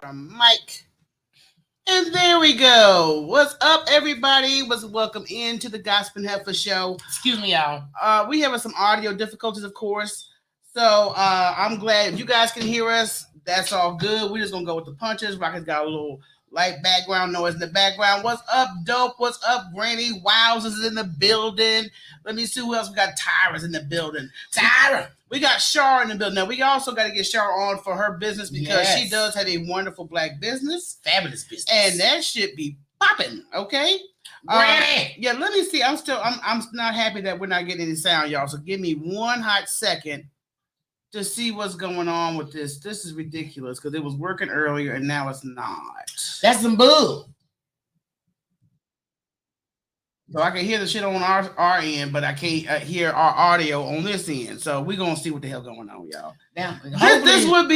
our mic. And there we go. What's up, everybody? Welcome into the Gospel Heifer Show. Excuse me, y'all. We have some audio difficulties, of course. So I'm glad if you guys can hear us. That's all good. We're just gonna go with the punches. Rocket's got a little light background noise in the background. What's up, Dope? What's up, Granny? Wows is in the building. Let me see who else we got. Tyra's in the building. Tyra. We got Shar in the building. Now, we also got to get Shar on for her business because she does have a wonderful black business. Fabulous business. And that should be popping, okay? Yeah, let me see. I'm not happy that we're not getting any sound, y'all. So give me one hot second to see what's going on with this. This is ridiculous because it was working earlier and now it's not. That's some bull. So I can hear the shit on our end, but I can't hear our audio on this end. So we're gonna see what the hell going on, y'all. Now, this would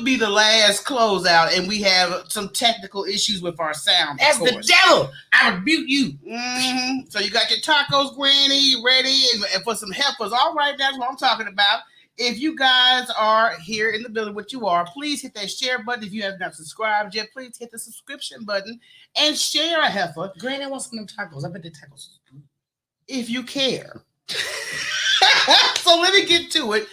be the last closeout, and we have some technical issues with our sound. That's the devil. I rebuke you. Mm-hmm. So you got your tacos, Granny, ready, and for some heifers. All right, that's what I'm talking about. If you guys are here in the building, what you are, please hit that share button. If you have not subscribed yet, please hit the subscription button and share a heifer. Granny, I want some of them tacos. I bet the tacos. If you care. So let me get to it.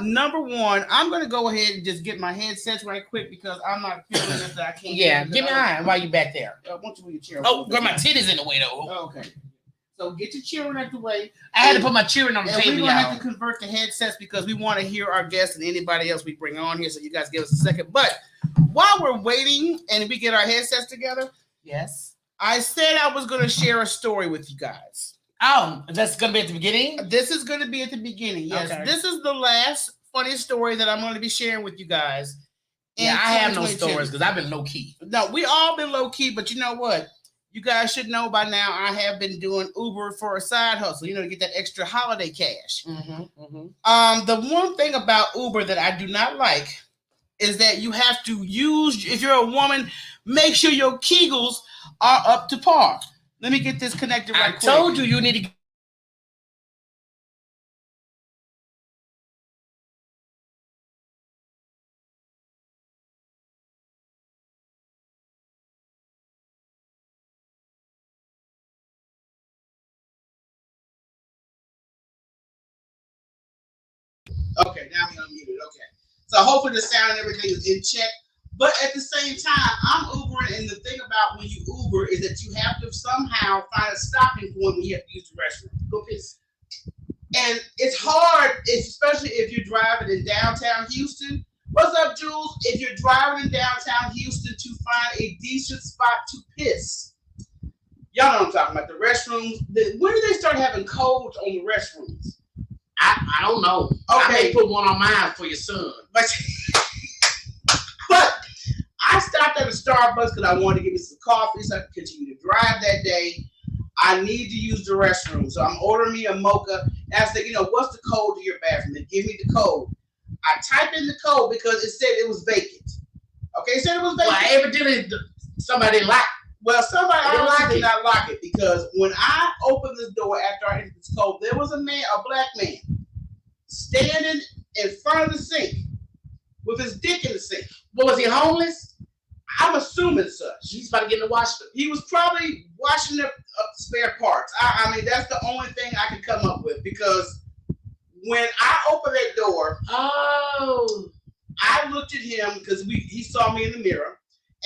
Number one, I'm going to go ahead and just get my headsets right quick because I'm not feeling this. I can't. Yeah, give me a hand while you back there. I want you to move your chair. Oh, girl, my titties in the way, though. Okay. So get your cheering out the way. I had to put my cheering on the table, we're y'all. going to have to convert the headsets because we want to hear our guests and anybody else we bring on here. So you guys give us a second. But while we're waiting and we get our headsets together, yes, I said I was going to share a story with you guys. Oh, that's going to be at the beginning? This is going to be at the beginning, yes. Okay. This is the last funny story that I'm going to be sharing with you guys. Yeah, I have no stories because I've been low-key. No, we all been low-key, but you know what? You guys should know by now I have been doing Uber for a side hustle, to get that extra holiday cash. The one thing about Uber that I do not like is that you have to use, if you're a woman, make sure your Kegels are up to par. Let me get this connected right quick. I told you need to. Okay, now I'm unmuted. Okay. So hopefully the sound and everything is in check. But at the same time, I'm Ubering, and the thing about when you Uber is that you have to somehow find a stopping point when you have to use the restroom. Go piss. And it's hard, especially if you're driving in downtown Houston. What's up, Jules? If you're driving in downtown Houston to find a decent spot to piss. Y'all know what I'm talking about. The restrooms. When did they start having codes on the restrooms? I don't know. Okay. I may put one on mine for your son. But I stopped at a Starbucks because I wanted to get me some coffee so I could continue to drive that day. I need to use the restroom. So I'm ordering me a mocha. And I said, what's the code to your bathroom? They give me the code. I typed in the code because it said it was vacant. Okay, it said it was vacant. Well, evidently somebody locked. Well, somebody honestly did not lock it because when I opened this door after I entered this code, there was a black man, standing in front of the sink with his dick in the sink. What, was he homeless? I'm assuming such. He's about to get in the wash. He was probably washing up spare parts. I mean, that's the only thing I could come up with because when I opened that door, I looked at him because he saw me in the mirror,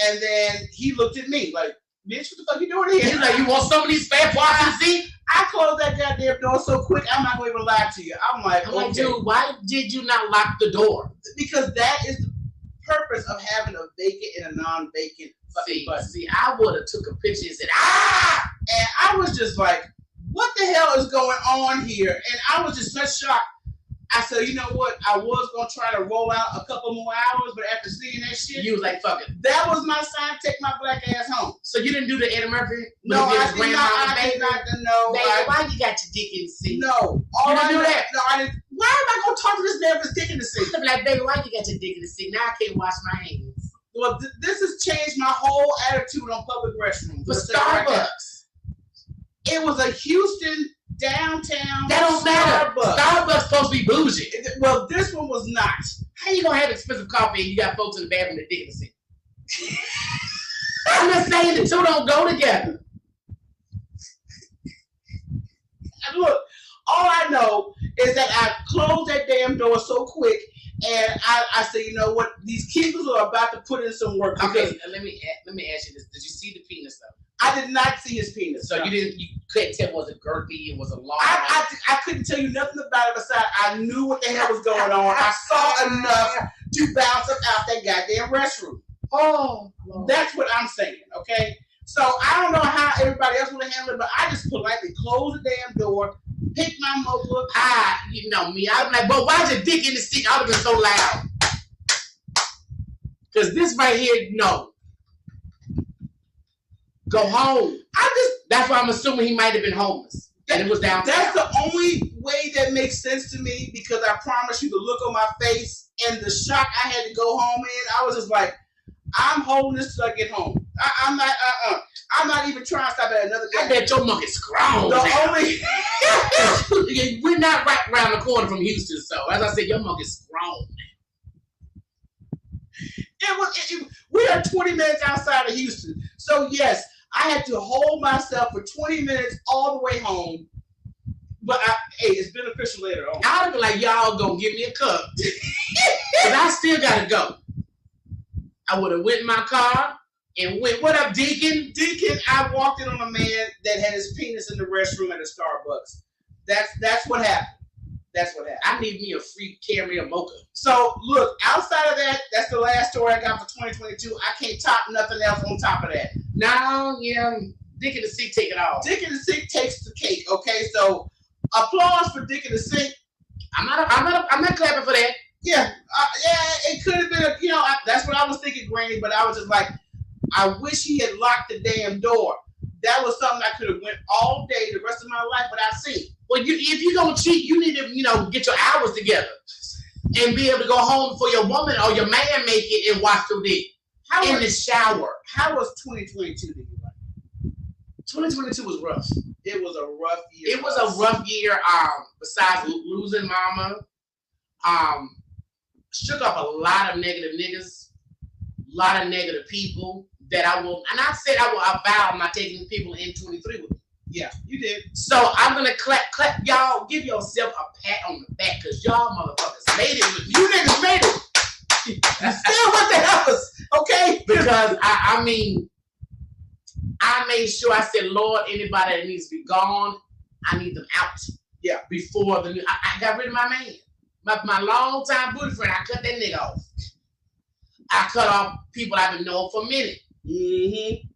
and then he looked at me like, bitch, what the fuck you doing here? He's like, you want some of these spare parts to see? I closed that goddamn door so quick, I'm not going to even lie to you. I'm like, dude, why did you not lock the door? Because that is the purpose of having a vacant and a non-vacant fucking button. See, I would have took a picture and said, And I was just like, what the hell is going on here? And I was just such shocked. I said, you know what? I was going to try to roll out a couple more hours, but after seeing that shit, you was like, fuck it. That was my sign to take my black ass home. So you didn't do the Eddie Murphy? No, I did not. No. Baby, why you got your dick in the sink? No. You didn't do that? No, I didn't. Why am I going to talk to this man with his dick in the sink? I'm like, baby, why you got your dick in the sink? Now I can't wash my hands. Well, this has changed my whole attitude on public restrooms. For Starbucks. It was a Houston downtown. That don't matter. Starbucks supposed to be bougie. Well, this one was not. How you gonna have expensive coffee and you got folks in the bathroom that dick in the sink? I'm not saying the two don't go together. And look, all I know is that I closed that damn door so quick, and I said, you know what? These keepers are about to put in some work. Okay, let me ask you this: did you see the penis though? I did not see his penis. So you couldn't tell was it girthy? It was a long. I couldn't tell you nothing about it besides I knew what the hell was going on. I saw enough to bounce up out that goddamn restroom. Oh, Lord. That's what I'm saying. Okay, so I don't know how everybody else would have handled it, but I just politely closed the damn door, picked my mocha. You know me. I'm like, but why's your dick in the seat? I would have been so loud. Because this right here, no. Go home. That's why I'm assuming he might have been homeless. And it was downtown. That's the only way that makes sense to me, because I promise you the look on my face and the shock I had to go home in, I was just like, I'm holding this till I get home. I'm not even trying to stop at another guy. I bet your monkey's grown. We're not right around the corner from Houston, so as I said, your monkey's grown. We are 20 minutes outside of Houston. So yes, I had to hold myself for 20 minutes all the way home. But hey, it's beneficial later on. I would be like, y'all gonna give me a cup. But I still gotta go. I would have went in my car and went, what up, Deacon? Deacon, I walked in on a man that had his penis in the restroom at a Starbucks. That's what happened. That's what happened. I need me a free carrier mocha. So, look, outside of that, that's the last story I got for 2022. I can't top nothing else on top of that. No, yeah, Dick in the Sink take it off. Dick in the Sink takes the cake, okay? So, applause for Dick in the Sink. I'm not clapping for that. Yeah, it could have been, that's what I was thinking, Granny, but I was just like, I wish he had locked the damn door. That was something I could have went all day, the rest of my life, without seeing. Well, if you're going to cheat, you need to, get your hours together and be able to go home before your woman or your man make it and wash your dick in the shower. How was 2022 to you? 2022 was rough. It was a rough year. It was a rough year. Besides losing mama, shook up a lot of negative niggas, a lot of negative people that I will, and I said I vow I'm not taking people in 23 with me. Yeah, you did. So I'm gonna clap, y'all. Give yourself a pat on the back, cause y'all motherfuckers made it with me. You niggas made it. Still with the helpers, okay? Because I made sure, I said, Lord, anybody that needs to be gone, I need them out. Yeah. Before I got rid of my man. My long time booty friend, I cut that nigga off. I cut off people I've been knowing for a minute. Mm-hmm.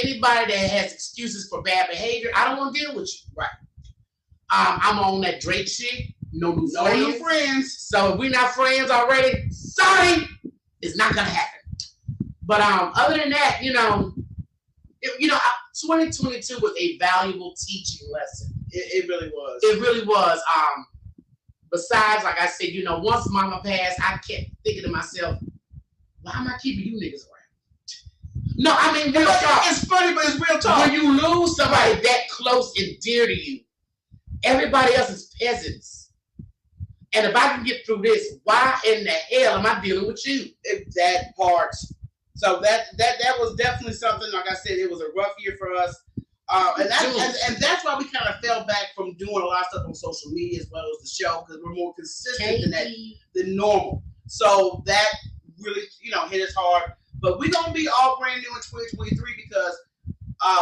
Anybody that has excuses for bad behavior, I don't want to deal with you. Right. I'm on that Drake shit. No new friends. So if we're not friends already, sorry, it's not gonna happen. But other than that, 2022 was a valuable teaching lesson. It really was. It really was. Besides, like I said, once mama passed, I kept thinking to myself, why am I keeping you niggas around? No, I mean, real talk. It's funny, but it's real talk. When you lose somebody that close and dear to you, everybody else is peasants. And if I can get through this, why in the hell am I dealing with you? That part. So that was definitely something. Like I said, it was a rough year for us. And that's why we kind of fell back from doing a lot of stuff on social media as well as the show, because we're more consistent than normal. So that really, hit us hard. But we're going to be all brand new in 2023 because,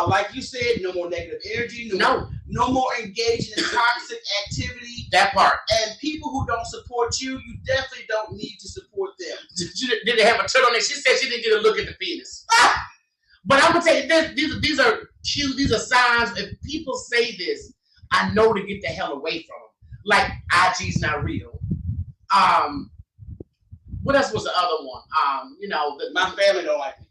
like you said, no more negative energy, no more engaging in toxic activity. That part. And people who don't support you, you definitely don't need to support them. Did they have a turtleneck? She said she didn't get a look at the penis. But I'm going to tell you, these are cues, these are signs. If people say this, I know to get the hell away from them. Like, IG's not real. What else was the other one? My family don't like me.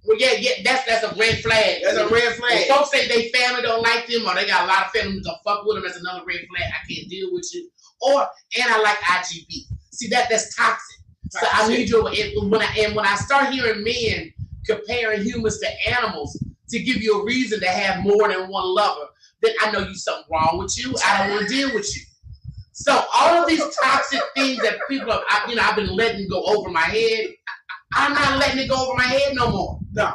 Well, yeah, that's a red flag. That's a red flag. If folks say they family don't like them, or they got a lot of family that fuck with them, that's another red flag. I can't deal with you. And I like IGB. See, that's toxic. So I need you. When I start hearing men comparing humans to animals to give you a reason to have more than one lover, then I know there's something wrong with you. I don't want to deal with you. So all of these toxic things that people have, I've been letting go over my head, I'm not letting it go over my head no more. No,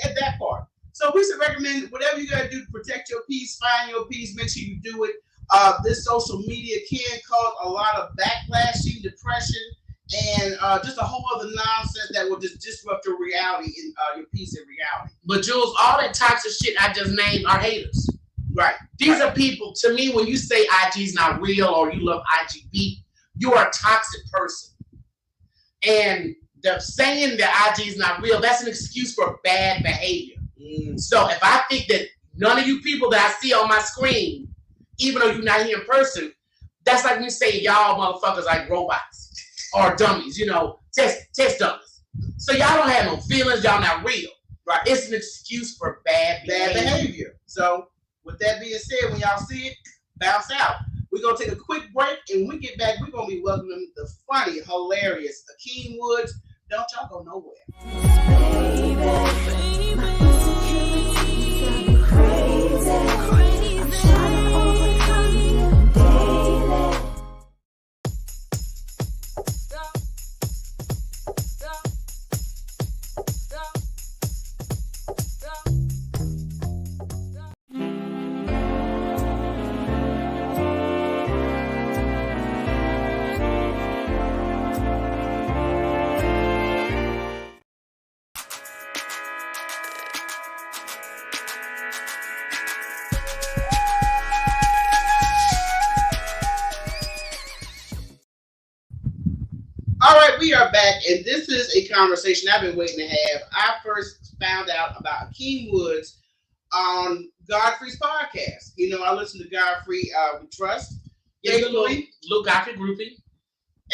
at that part. So we should recommend whatever you gotta do to protect your peace, find your peace, make sure you do it. This social media can cause a lot of backlashing, depression, and just a whole other nonsense that will just disrupt your reality and your peace and reality. But Jules, all that toxic shit I just named are haters. Right. These are people, to me, when you say IG's not real or you love IGB, you are a toxic person. And the saying that IG is not real, that's an excuse for bad behavior. So if I think that none of you people that I see on my screen, even though you're not here in person, that's like me saying y'all motherfuckers like robots or dummies, test dummies. So y'all don't have no feelings, y'all not real. Right. It's an excuse for bad behavior. So with that being said, when y'all see it, bounce out. We're going to take a quick break, and when we get back, we're going to be welcoming the funny, hilarious Akeem Woods. Don't y'all go nowhere. All right, we are back, and this is a conversation I've been waiting to have. I first found out about Akeem Woods on Godfrey's podcast. I listen to Godfrey We Trust. Little Godfrey groupie.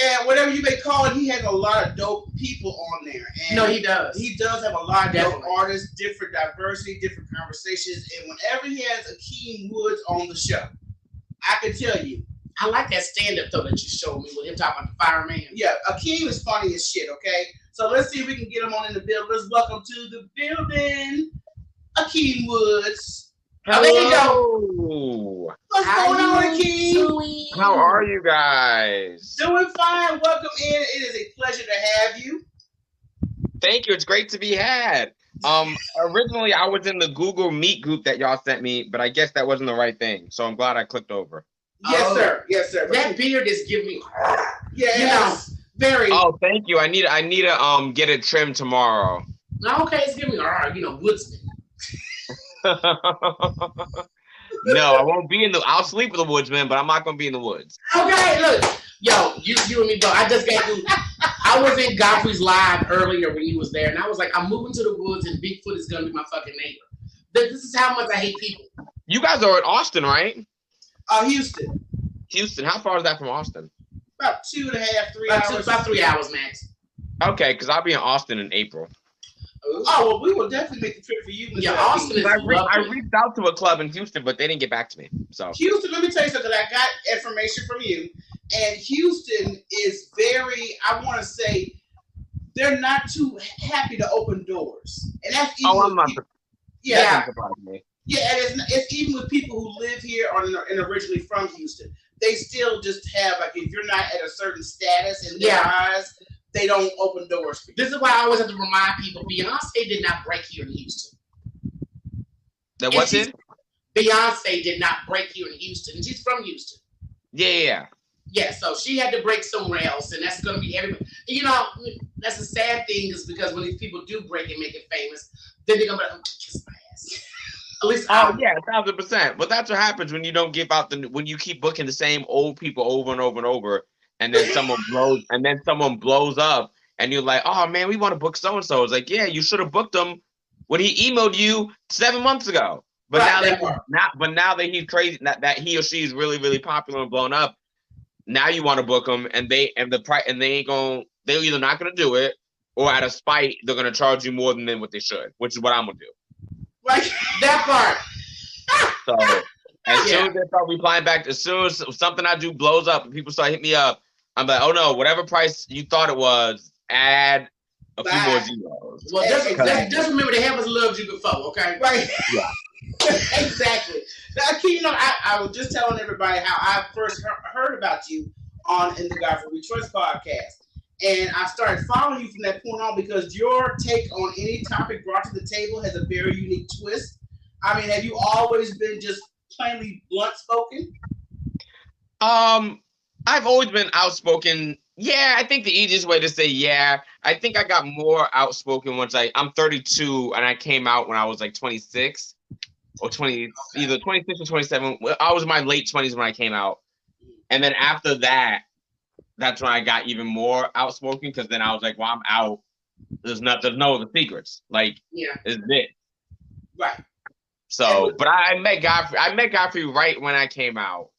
And whatever you may call it, he has a lot of dope people on there. And no, he does. He does have a lot of dope artists, different diversity, different conversations. And whenever he has Akeem Woods on the show, I can tell you, I like that stand-up, though, that you showed me with him talking about the fireman. Yeah, Akeem is funny as shit, okay? So let's see if we can get him on in the building. Let's welcome to the building, Akeem Woods. Hello. There you go. What's going on, Akeem? How are you guys? Doing fine. Welcome in. It is a pleasure to have you. Thank you. It's great to be had. Originally, I was in the Google Meet group that y'all sent me, but I guess that wasn't the right thing. So I'm glad I clicked over. Yes, sir. Yes, sir. That beard is giving me. Yes. Very. Oh, thank you. I need to get it trimmed tomorrow. Okay, it's giving me woodsman. No, I won't be I'll sleep with the woodsman, but I'm not gonna be in the woods. Okay, look, yo, you and me, bro. I was in Godfrey's live earlier when he was there, and I was like, I'm moving to the woods, and Bigfoot is gonna be my fucking neighbor. This is how much I hate people. You guys are in Austin, right? Houston. Houston. How far is that from Austin? About 2.5, 3 hours. About 3 hours max. Okay, because I'll be in Austin in April. Oh, well, we will definitely make the trip for you. Yeah, Austin is I reached out to a club in Houston, but they didn't get back to me. So Houston, let me tell you something. I got information from you, and Houston is very, I want to say, they're not too happy to open doors. And that's even I'm not. Yeah. Me. Yeah, and it's even with people who live here and originally from Houston. They still just have, like, if you're not at a certain status in their eyes, they don't open doors for you. This is why I always have to remind people, Beyonce did not break here in Houston. That what did? Beyonce did not break here in Houston. She's from Houston. Yeah. Yeah, so she had to break somewhere else, and that's going to be everybody. That's the sad thing is because when these people do break and make it famous, then they're going to be like, kiss my ass. At least, 1,000%. But that's what happens when you don't give out when you keep booking the same old people over and over and over, and then someone blows up, and you're like, oh man, we want to book so and so. It's like, yeah, you should have booked him when he emailed you 7 months ago. But now that he's crazy, that he or she is really really popular and blown up, now you want to book him, and they're either not gonna do it, or out of spite they're gonna charge you more than what they should, which is what I'm gonna do. Like that part. So as soon as they start replying back, as soon as something I do blows up and people start hitting me up, I'm like, oh no, whatever price you thought it was, add a few more zeros. Well, just remember the heavens loved you before, okay? Right. Yeah. Exactly. Now, I was just telling everybody how I first heard about you in the Godfrey We Trust podcast. And I started following you from that point on because your take on any topic brought to the table has a very unique twist. I mean, have you always been just plainly blunt spoken? I've always been outspoken. Yeah, I think the easiest way to say yeah. I think I got more outspoken once I'm 32 and I came out when I was like 26 or 20, either 26 or 27. I was in my late 20s when I came out. And then after that, that's when I got even more outspoken because then I was like, well, I'm out. There's no other secrets. Like, it's it. Right. So, but I met Godfrey. I met Godfrey right when I came out.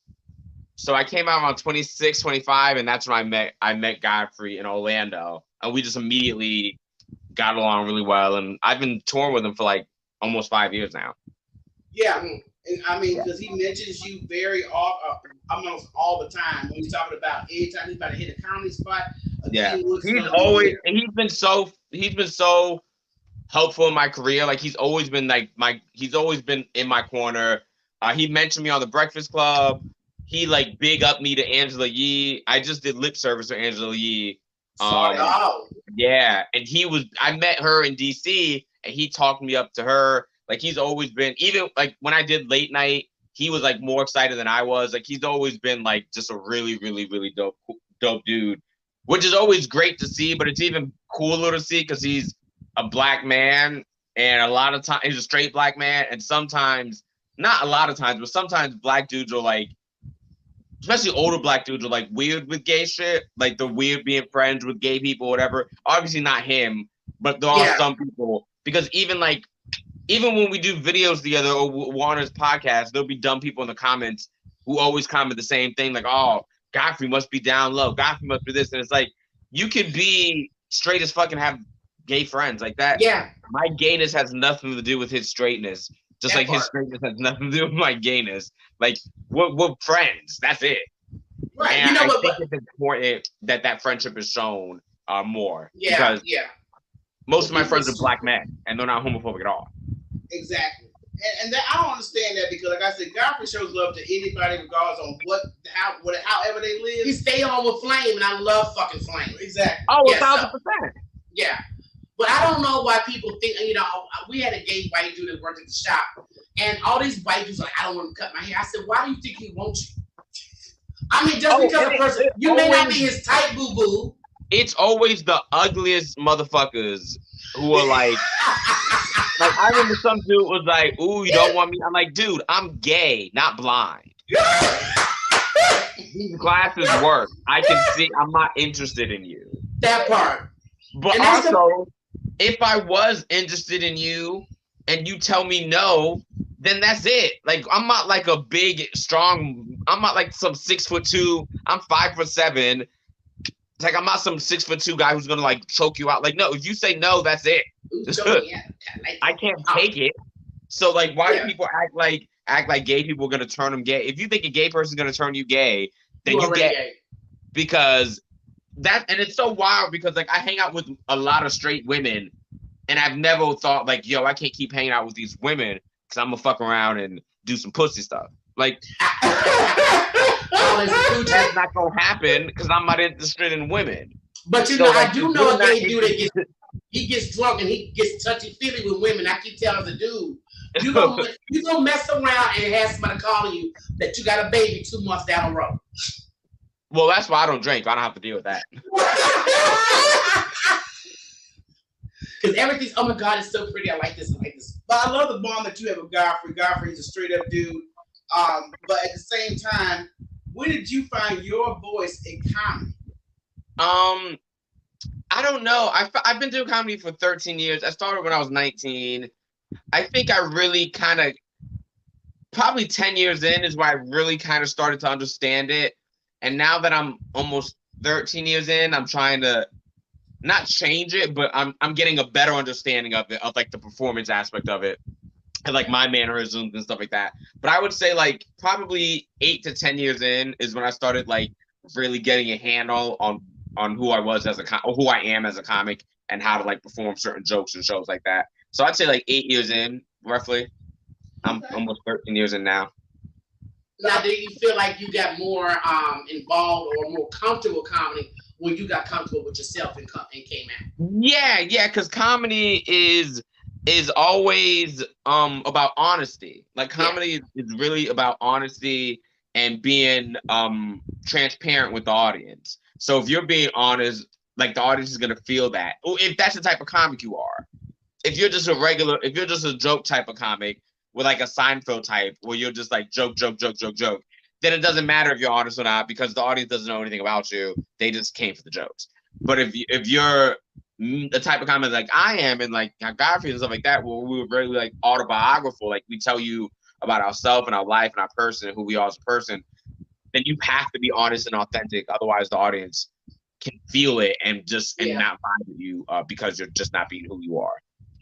So I came out on 26, 25, and that's when I met Godfrey in Orlando. And we just immediately got along really well. And I've been touring with him for like almost 5 years now. Yeah. And I mean, because he mentions you almost all the time when he's talking about anytime he's about to hit a comedy spot. He's been so helpful in my career. Like he's always been in my corner. He mentioned me on the Breakfast Club. He like big up me to Angela Yee. I just did lip service to Angela Yee. Yeah, and I met her in DC, and he talked me up to her. Like he's always been, even like when I did late night, he was like more excited than I was. Like he's always been like just a really, really, really dope dude, which is always great to see. But it's even cooler to see because he's a black man, and a lot of times he's a straight black man, and sometimes, not a lot of times, but sometimes black dudes are like, especially older black dudes are like weird with gay shit, like the weird being friends with gay people, whatever. Obviously not him, but there are some people, because even when we do videos together or Warner's podcast, there'll be dumb people in the comments who always comment the same thing, like, oh, Godfrey must be down low, Godfrey must be this, and it's like, you could be straight as fuck and have gay friends like that. Yeah. My gayness has nothing to do with his straightness. Just like his straightness has nothing to do with my gayness. Like, we're friends. That's it. Right. And I think it's important that friendship is shown more. Yeah. Because most of my friends are black men, and they're not homophobic at all. Exactly. And that, I don't understand that because, like I said, Godfrey shows love to anybody regardless on however they live. He stay on with Flame, and I love fucking Flame. Exactly. Oh, 1,000%. Yeah. But I don't know why people think, we had a gay white dude that worked at the shop, and all these white dudes are like, I don't want to cut my hair. I said, why do you think he wants you? I mean, just because a person, you may not be his type, boo-boo. It's always the ugliest motherfuckers who are like, I remember some dude was like, ooh, you don't want me? I'm like, dude, I'm gay, not blind. These glasses work. I can see, I'm not interested in you. That part. But also, if I was interested in you and you tell me no, then that's it. Like, I'm not like a big, strong, I'm not like some 6'2", I'm 5'7". It's like, I'm not some 6'2" guy who's gonna like choke you out. Like, no, if you say no, that's it. I can't take it. So like, why do people act like gay people are gonna turn them gay? If you think a gay person's gonna turn you gay, then you get gay. Because and it's so wild because like I hang out with a lot of straight women, and I've never thought like, yo, I can't keep hanging out with these women because I'm gonna fuck around and do some pussy stuff. Like, that's not gonna happen because I'm not interested in women. But I do know a gay dude that gets drunk and he gets touchy-feely with women. I keep telling the dude, you gonna mess around and have somebody calling you that you got a baby 2 months down the road. Well, that's why I don't drink. I don't have to deal with that. Because everything's, oh my God, it's so pretty. I like this. But I love the bond that you have with Godfrey. Godfrey's a straight up dude. But at the same time, when did you find your voice in comedy? I don't know. I've been doing comedy for 13 years. I started when I was 19. I think I really kind of, probably 10 years in is where I really kind of started to understand it. And now that I'm almost 13 years in, I'm trying to not change it, but I'm getting a better understanding of it, of like the performance aspect of it, and like my mannerisms and stuff like that. But I would say like probably 8 to 10 years in is when I started like really getting a handle on who I was as who I am as a comic and how to like perform certain jokes and shows like that. So I'd say like 8 years in, roughly. I'm almost 13 years in now. Now, do you feel like you got more involved or more comfortable with comedy when you got comfortable with yourself and came out? Yeah, because comedy is always about honesty. Like comedy is really about honesty and being transparent with the audience. So if you're being honest, like the audience is gonna feel that. If that's the type of comic you are. If you're just a joke type of comic with like a Seinfeld type where you're just like joke, then it doesn't matter if you're honest or not because the audience doesn't know anything about you. They just came for the jokes. But if you're the type of comic like I am and like Godfrey and stuff like that, where we were very like autobiographical, like we tell you about ourselves and our life and our person and who we are as a person, then you have to be honest and authentic. Otherwise, the audience can feel it and not vibe with you because you're just not being who you are.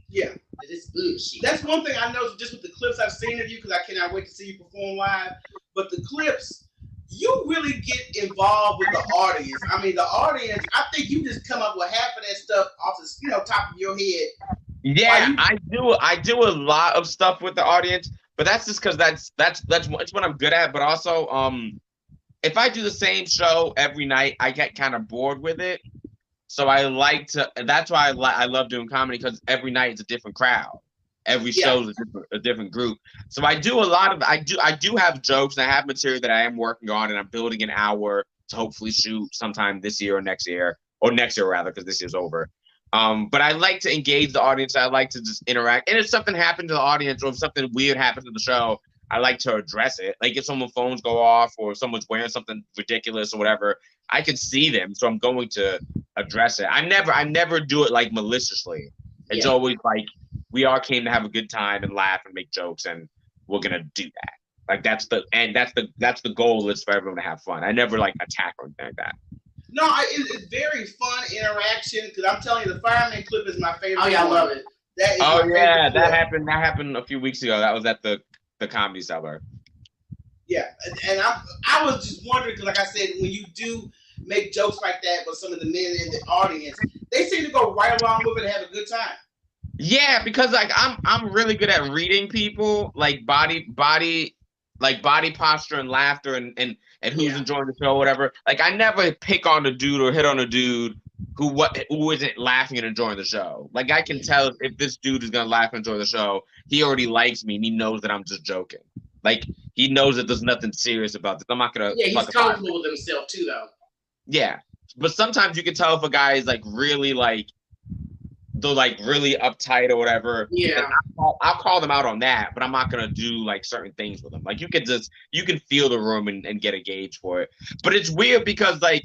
Yeah. It's bullshit. That's one thing I know just with the clips I've seen of you, because I cannot wait to see you perform live. But the clips, you really get involved with the audience. I mean, the audience, I think you just come up with half of that stuff off the top of your head. Yeah, I do a lot of stuff with the audience, but that's just because that's what I'm good at. But also, if I do the same show every night, I get kind of bored with it. So I like to. That's why I love doing comedy, because every night it's a different crowd. Every show is a different group. So I do a lot of. I do have jokes and I have material that I am working on, and I'm building an hour to hopefully shoot sometime this year or next year rather, because this year's over. But I like to engage the audience. I like to just interact. And if something happened to the audience or if something weird happens to the show, I like to address it. Like if someone's phones go off or if someone's wearing something ridiculous or whatever, I can see them. So I'm going to address it. I never do it like maliciously. It's always like we all came to have a good time and laugh and make jokes, and we're gonna do that. Like that's the goal is for everyone to have fun. I never like attack or anything like that. No, it's very fun interaction, because I'm telling you, the fireman clip is my favorite. Oh yeah, I love it. That happened a few weeks ago. That was at the Comedy Cellar. Yeah, and I was just wondering, because like I said, when you do make jokes like that with some of the men in the audience, they seem to go right along with it and have a good time. Yeah, because like I'm really good at reading people, like body posture and laughter and who's enjoying the show or whatever. Like I never pick on a dude or hit on a dude who isn't laughing and enjoying the show. Like I can tell if this dude is gonna laugh and enjoy the show, he already likes me and he knows that I'm just joking. Like he knows that there's nothing serious about this. I'm not gonna. Yeah, he's comfortable with himself too, though. Yeah, but sometimes you can tell if a guy is like really like they're like really uptight or whatever. Yeah, I'll call them out on that, but I'm not gonna do like certain things with them. Like you can feel the room and get a gauge for it. But it's weird because like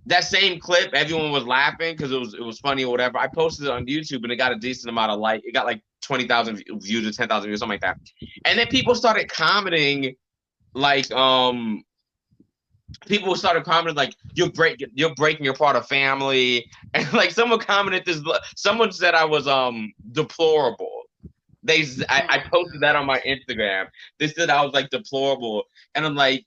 that same clip, everyone was laughing because it was funny or whatever. I posted it on YouTube and it got a decent amount of like. It got like 20,000 views or 10,000 views, something like that. And then people started commenting like people started commenting like you're breaking apart a family, and like someone commented this. Someone said I was deplorable. I posted that on my Instagram. They said I was like deplorable, and I'm like,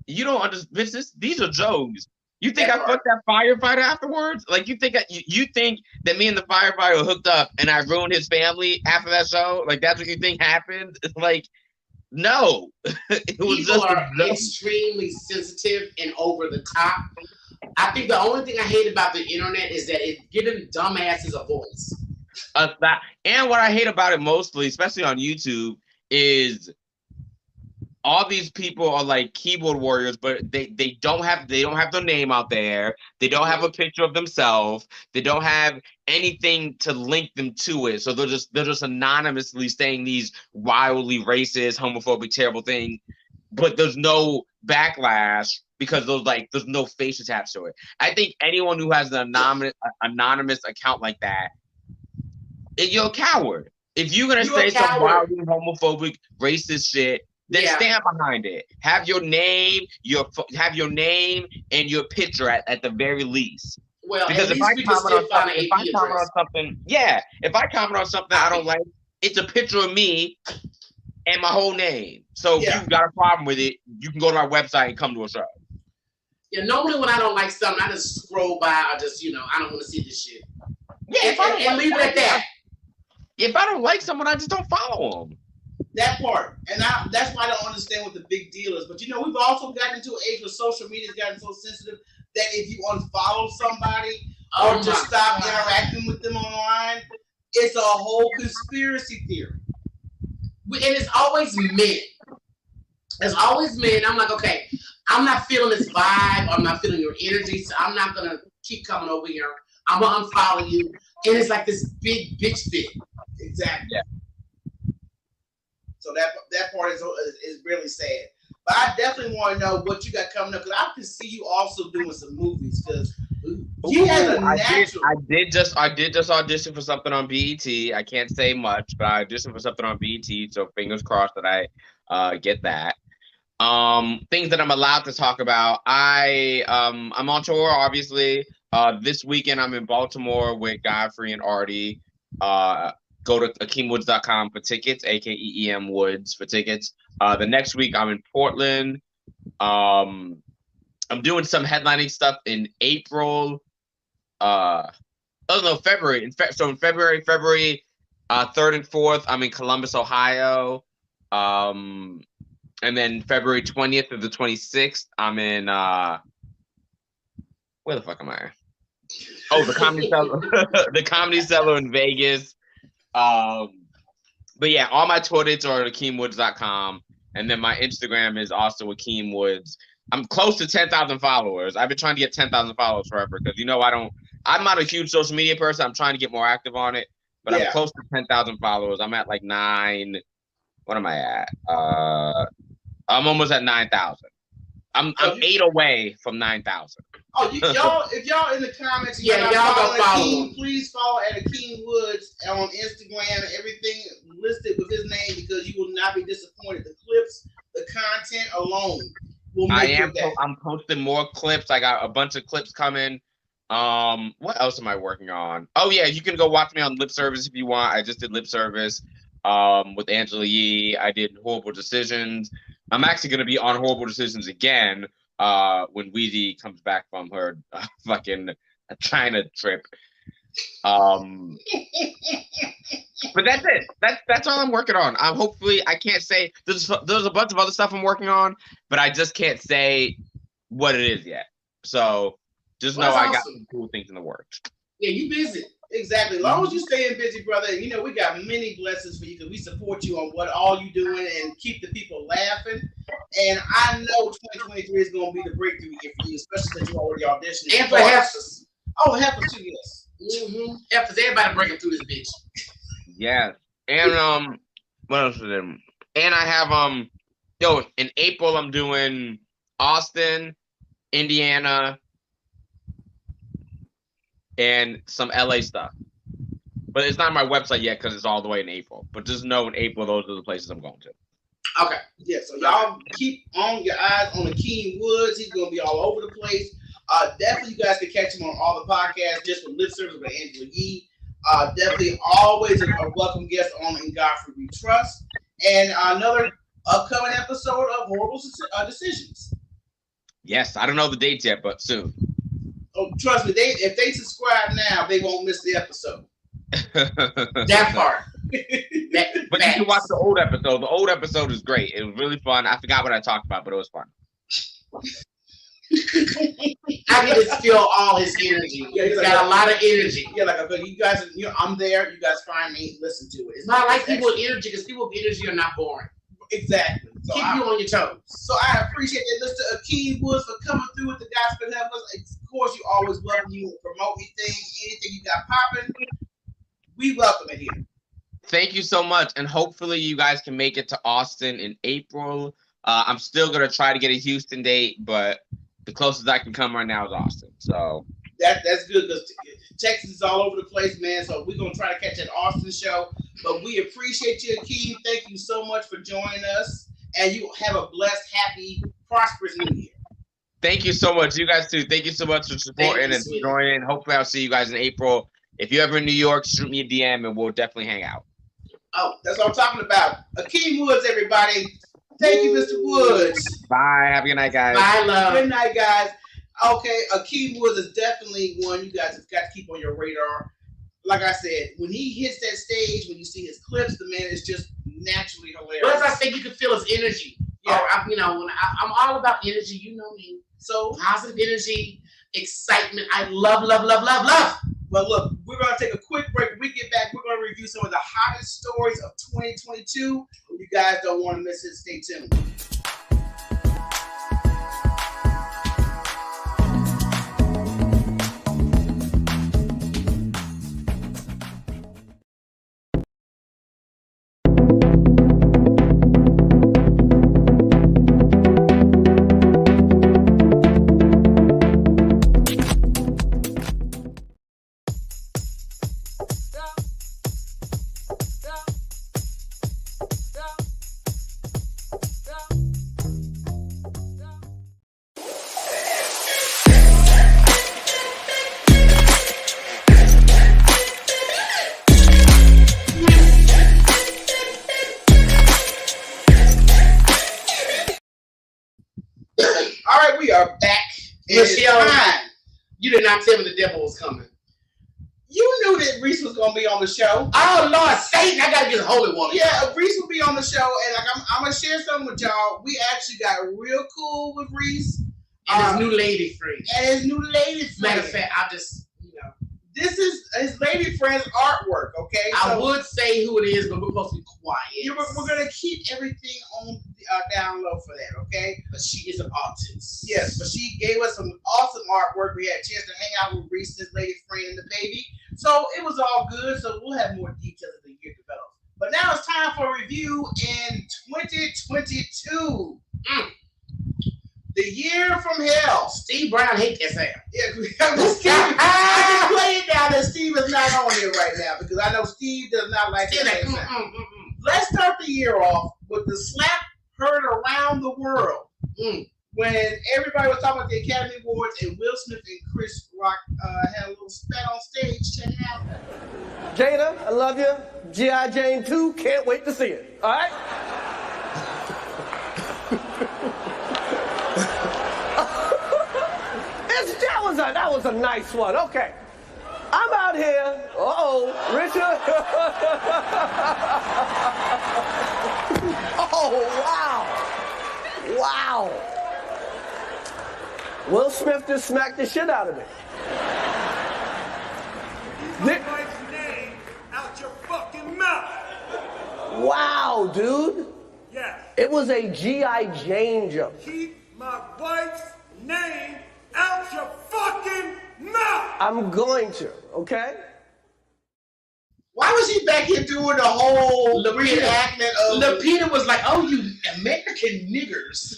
you don't understand. These are jokes. You think I fucked that firefighter afterwards? Like you think that me and the firefighter hooked up and I ruined his family after that show? Like that's what you think happened? Like. No, it was people just are extremely sensitive and over the top. I think the only thing I hate about the internet is that it's giving dumbasses a voice. And what I hate about it mostly, especially on YouTube, is all these people are like keyboard warriors, but they don't have their name out there. They don't have a picture of themselves. They don't have anything to link them to it. So they're just anonymously saying these wildly racist, homophobic, terrible things. But there's no backlash because there's no face attached to it. I think anyone who has an anonymous account like that, you're a coward. If you're gonna say some wildly homophobic, racist shit, then stand behind it. Have your name, and your picture at the very least. Well, because if I comment on something I don't like, it's a picture of me and my whole name. So if you've got a problem with it, you can go to our website and come to a show. Yeah, normally when I don't like something, I just scroll by or just, I don't want to see this shit. Yeah, and leave it at that. If I don't like someone, I just don't follow them. That part. And that's why I don't understand what the big deal is. But we've also gotten into an age where social media has gotten so sensitive. that if you unfollow somebody or just stop interacting with them online, it's a whole conspiracy theory. And it's always men. It's always men. I'm like, okay, I'm not feeling this vibe. I'm not feeling your energy, so I'm not gonna keep coming over here. I'm gonna unfollow you, and it's like this big bitch fit. Exactly. Yeah. So that part is really sad. But I definitely want to know what you got coming up, because I can see you also doing some movies, because you have a natural. I did just audition for something on BET. I can't say much, but I auditioned for something on BET, so fingers crossed that I get that. Things that I'm allowed to talk about. I'm on tour, obviously. This weekend I'm in Baltimore with Godfrey and Artie. Go to akeemwoods.com for tickets, AKEEM Woods for tickets. The next week I'm in Portland. I'm doing some headlining stuff in April. February. In February 3rd and 4th, I'm in Columbus, Ohio. And then February 20th to the 26th, I'm in where the fuck am I? Oh, the Comedy Cellar. The Comedy Cellar in Vegas. But yeah, all my tour dates are at akeemwoods.com. And then my Instagram is also Akeem Woods. I'm close to 10,000 followers. I've been trying to get 10,000 followers forever, because I'm not a huge social media person. I'm trying to get more active on it, but I'm close to 10,000 followers. I'm at like 9. What am I at? I'm almost at 9,000. I'm 8 away from 9,000. Oh, y'all! If y'all in the comments, y'all go follow Akeem, please follow at Akeem Woods on Instagram. Everything listed with his name, because you will not be disappointed. The clips, the content alone will make your day. I'm posting more clips. I got a bunch of clips coming. What else am I working on? Oh yeah, you can go watch me on Lip Service if you want. I just did Lip Service with Angela Yee. I did Horrible Decisions. I'm actually going to be on Horrible Decisions again when Weezy comes back from her fucking China trip. But that's it. That's all I'm working on. Hopefully, I can't say there's a bunch of other stuff I'm working on, but I just can't say what it is yet. So just know I got some cool things in the works. Yeah, you busy. Exactly. As long as you staying busy, brother, we got many blessings for you, because we support you on what all you doing and keep the people laughing. And I know 2023 is going to be the breakthrough year for you, especially since you already auditioned. And for Heifers. Oh, Heifers too, yes. Mm-hmm. Heifers, everybody breaking through this bitch. Yeah. And what else is there? And I have in April I'm doing Austin, Indiana, and some LA stuff. But it's not on my website yet, because it's all the way in April. But just know in April, those are the places I'm going to. Okay. Yeah, so y'all keep on your eyes on Akeem Woods. He's going to be all over the place. Definitely you guys can catch him on all the podcasts, just with Lip Service with Angela Yee. Definitely always a welcome guest on In Godfrey We Trust. And another upcoming episode of Horrible Decisions. Yes, I don't know the dates yet, but soon. Oh, trust me, if they subscribe now, they won't miss the episode. That part. But you can watch the old episode. The old episode is great. It was really fun. I forgot what I talked about, but it was fun. I can just feel all his energy. Yeah, he's got a lot of energy. Yeah, you guys, I'm there. You guys find me, listen to it. It's not like people with energy, because people with energy are not boring. Exactly. So keep you on your toes. So I appreciate that, Mr. Akeem Woods, for coming through with the Gospel Heifers. Of course, you always welcome you to promote anything you got popping. We welcome it here. Thank you so much, and hopefully you guys can make it to Austin in April. I'm still gonna try to get a Houston date, but the closest I can come right now is Austin. So that's good, because Texas is all over the place, man. So we're gonna try to catch that Austin show. But we appreciate you, Akeem. Thank you so much for joining us, and you have a blessed, happy, prosperous New Year. Thank you so much. You guys too. Thank you so much for supporting and joining. Hopefully I'll see you guys in April. If you're ever in New York, shoot me a DM and we'll definitely hang out. Oh, that's what I'm talking about. Akeem Woods, everybody. Thank you, Mr. Woods. Bye. Have a good night, guys. Bye, love. Good night, guys. Okay, Akeem Woods is definitely one you guys have got to keep on your radar. Like I said, when he hits that stage, when you see his clips, the man is just naturally hilarious. But as I said, you can feel his energy. Yeah, I'm all about energy. You know me. So positive energy, excitement. I love, love, love, love, love. But look, we're going to take a quick break. When we get back, we're going to review some of the hottest stories of 2022. You guys don't want to miss it. Stay tuned. All right, we are back. Michelle, you did not tell me the devil was coming. You knew that Reese was going to be on the show. Oh, Lord, Satan, I got to get the holy water. Yeah, Reese will be on the show, and I'm going to share something with y'all. We actually got real cool with Reese. And his new lady friend. Matter of fact, I just, this is his lady friend's artwork, okay? I would say who it is, but we're supposed to be quiet. We're going to keep everything on down low for that, okay? But she is an artist. Yes, but she gave us some awesome artwork. We had a chance to hang out with Reese, his lady friend, and the baby. So it was all good. So we'll have more details as the year develops. But now it's time for a review in 2022. The year from hell. Steve Brown hate that sound. Yeah, I can play it down that Steve is not on here right now because I know Steve does not like that sound. Let's start the year off with the slap heard around the world when everybody was talking about the Academy Awards and Will Smith and Chris Rock had a little spat on stage. Check it out. Jada, I love you. G.I. Jane 2, can't wait to see it. All right? That was a nice one. Okay. I'm out here. Richard. Oh, wow. Wow. Will Smith just smacked the shit out of me. Keep my wife's name out your fucking mouth. Wow, dude. Yes. It was a G.I. Jane joke. Keep my wife's name out your fucking mouth. I'm going to, okay? Why was he back here doing the whole reenactment of... Lupita was like, oh, you American niggers.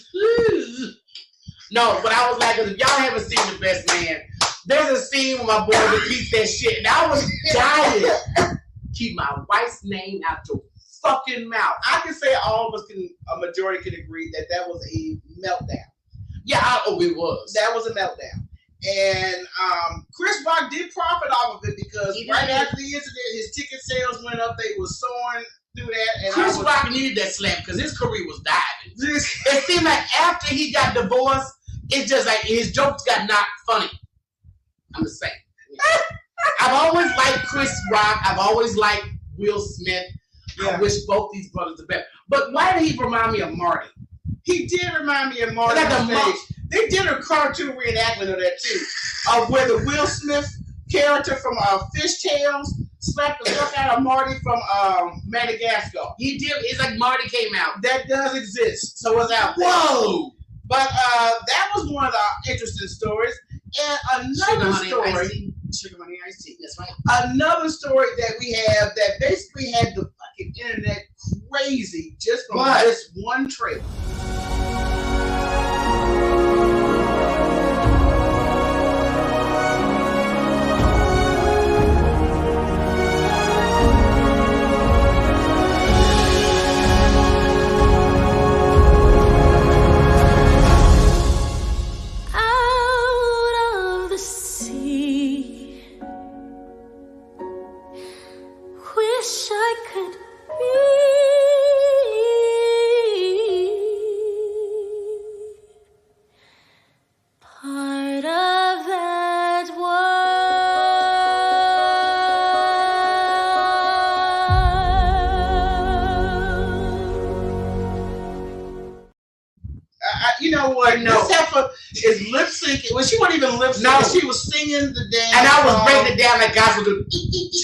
No, but I was like, if y'all haven't seen The Best Man, there's a scene where my boy repeats that shit, and I was dying. Keep my wife's name out your fucking mouth. I can say all of us a majority can agree that was a meltdown. Yeah, it was. That was a meltdown. And Chris Rock did profit off of it because right after the incident, his ticket sales went up. They were soaring through that. And Chris Rock needed that slap because his career was diving. It seemed like after he got divorced, it's just like his jokes got not funny. I'm just saying. I've always liked Chris Rock. I've always liked Will Smith. Yeah. I wish both these brothers the best. But why did he remind me of Marty? He did remind me of Marty on stage. They did a cartoon reenactment of that too, where the Will Smith character from Fishtails slapped the fuck out of Marty from Madagascar. He did. It's like Marty came out. That does exist, so it's out there. Whoa! But that was one of the interesting stories. And another story. Sugar Money Ice Tea. That's right. Another story that we have that basically had the fucking internet crazy just from this one trailer. is lip syncing. Well, she wasn't even lip syncing. No. She was singing the damn And I was song, breaking it down like guys would do.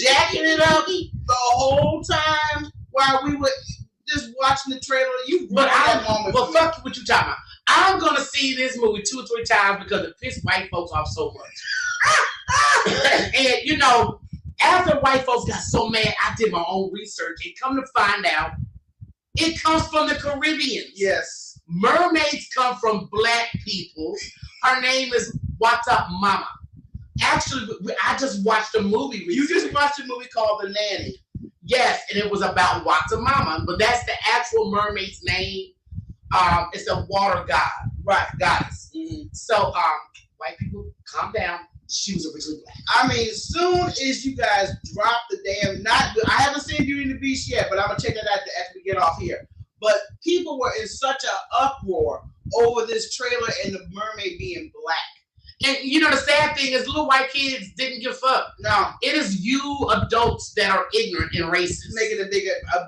jacking it up the whole time while we were just watching the trailer. You But that moment. Well, fuck you, what you talking about? I'm gonna see this movie 2 or 3 times because it pissed white folks off so much. And you know, after white folks got so mad, I did my own research and come to find out, it comes from the Caribbean. Yes. Mermaids come from black people. Her name is Wata Mama. Actually, I just watched a movie recently. You just watched a movie called The Nanny. Yes, and it was about Wata Mama, but that's the actual mermaid's name. It's a water god, right? Goddess. Mm-hmm. So, white people, calm down. She was originally black. I mean, as soon as you guys drop the damn, I haven't seen Beauty and the Beast yet, but I'm gonna check that out after we get off here. But people were in such an uproar over this trailer and the mermaid being black. And you know the sad thing is, little white kids didn't give a fuck. No, it is you adults that are ignorant and racist, making a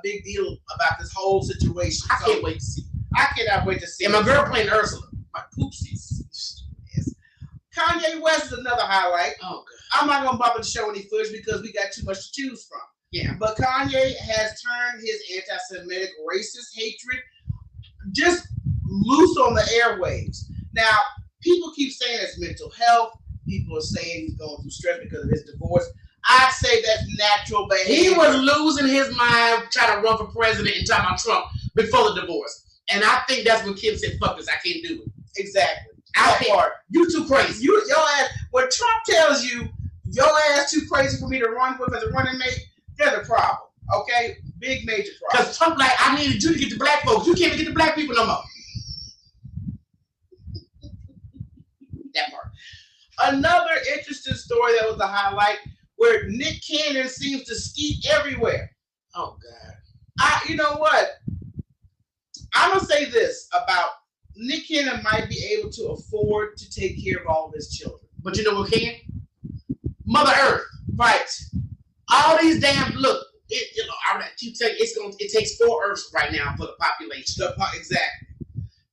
big deal about this whole situation. I can't wait to see. I cannot wait to see. And my girl playing Ursula, my poopsies. Kanye West is another highlight. Oh, God. I'm not gonna bother to show any footage because we got too much to choose from. Yeah. But Kanye has turned his anti-Semitic racist hatred just loose on the airwaves. Now, people keep saying it's mental health. People are saying he's going through stress because of his divorce. I say that's natural behavior. He was losing his mind trying to run for president and talking about Trump before the divorce. And I think that's when Kim said, fuck this, I can't do it. Exactly. You too crazy. Your ass, when Trump tells you your ass too crazy for me to run with as a running mate, there's a problem. Okay? Big major problem. Because Trump like, I needed you to get the black folks. You can't even get the black people no more. That part. Another interesting story that was a highlight where Nick Cannon seems to skeet everywhere. Oh, God. You know what? I'm going to say this about Nick Cannon might be able to afford to take care of all of his children. But you know what can? Mother Earth. Right. All these damn, look, it takes 4 Earths right now for the population. Exactly.